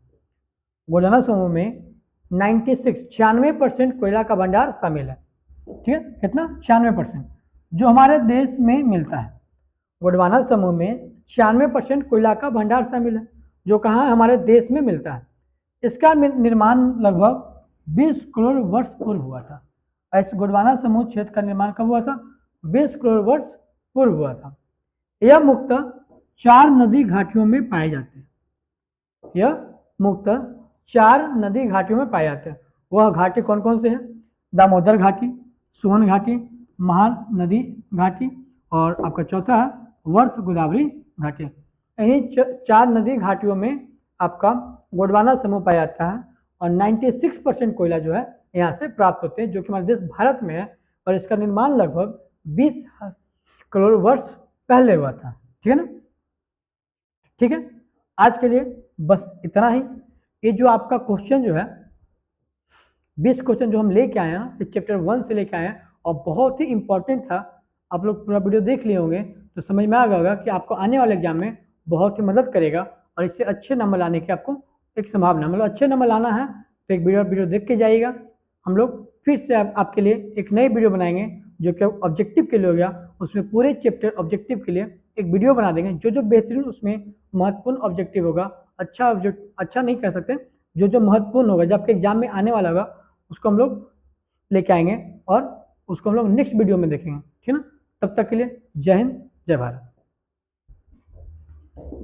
गोंडवाना समूह में 96 कोयला का भंडार शामिल है। ठीक है, कितना, 96%, जो हमारे देश में मिलता है। गोंडवाना समूह में 96% कोयला का भंडार शामिल है, जो कहाँ हमारे देश में मिलता है। इसका निर्माण लगभग 20 करोड़ वर्ष पूर्व हुआ था। इस गोंडवाना समूह क्षेत्र का निर्माण कब हुआ था, 20 करोड़ वर्ष पूर्व हुआ था। यह मुख्यतः 4 नदी घाटियों में पाए जाते हैं। यह मुख्यतः 4 नदी घाटियों में पाए जाते हैं। वह घाटी कौन कौन से हैं, दामोदर घाटी, सोन घाटी, महानदी घाटी, और आपका चौथा है वर्ष गोदावरी घाटी। इन्हीं 4 नदी घाटियों में आपका गोंडवाना समूह पाया जाता है, और 96% कोयला जो है यहाँ से प्राप्त होते हैं, जो कि हमारे देश भारत में है। और इसका निर्माण लगभग 20 करोड़ वर्ष पहले हुआ था। ठीक है ना। ठीक है, आज के लिए बस इतना ही। ये जो आपका क्वेश्चन जो है 20 क्वेश्चन जो हम लेके आए हैं, इस चैप्टर 1 से लेके आए हैं, और बहुत ही इंपॉर्टेंट था। आप लोग पूरा वीडियो देख लिए होंगे तो समझ में आ गया होगा कि आपको आने वाले एग्जाम में बहुत ही मदद करेगा, और इससे अच्छे नंबर लाने की आपको एक संभावना, मतलब अच्छे नंबर लाना है तो एक वीडियो देख के जाइएगा। हम लोग फिर से आपके लिए एक नई वीडियो बनाएंगे, जो कि ऑब्जेक्टिव के लिए हो गया। उसमें पूरे चैप्टर ऑब्जेक्टिव के लिए एक वीडियो बना देंगे, जो बेहतरीन उसमें महत्वपूर्ण ऑब्जेक्टिव होगा। अच्छा नहीं कह सकते, जो महत्वपूर्ण होगा, जब आपके एग्जाम में आने वाला होगा, उसको हम लोग लेके आएंगे, और उसको हम लोग नेक्स्ट वीडियो में देखेंगे। ठीक है ना। तब तक के लिए जय हिंद, जय भारत।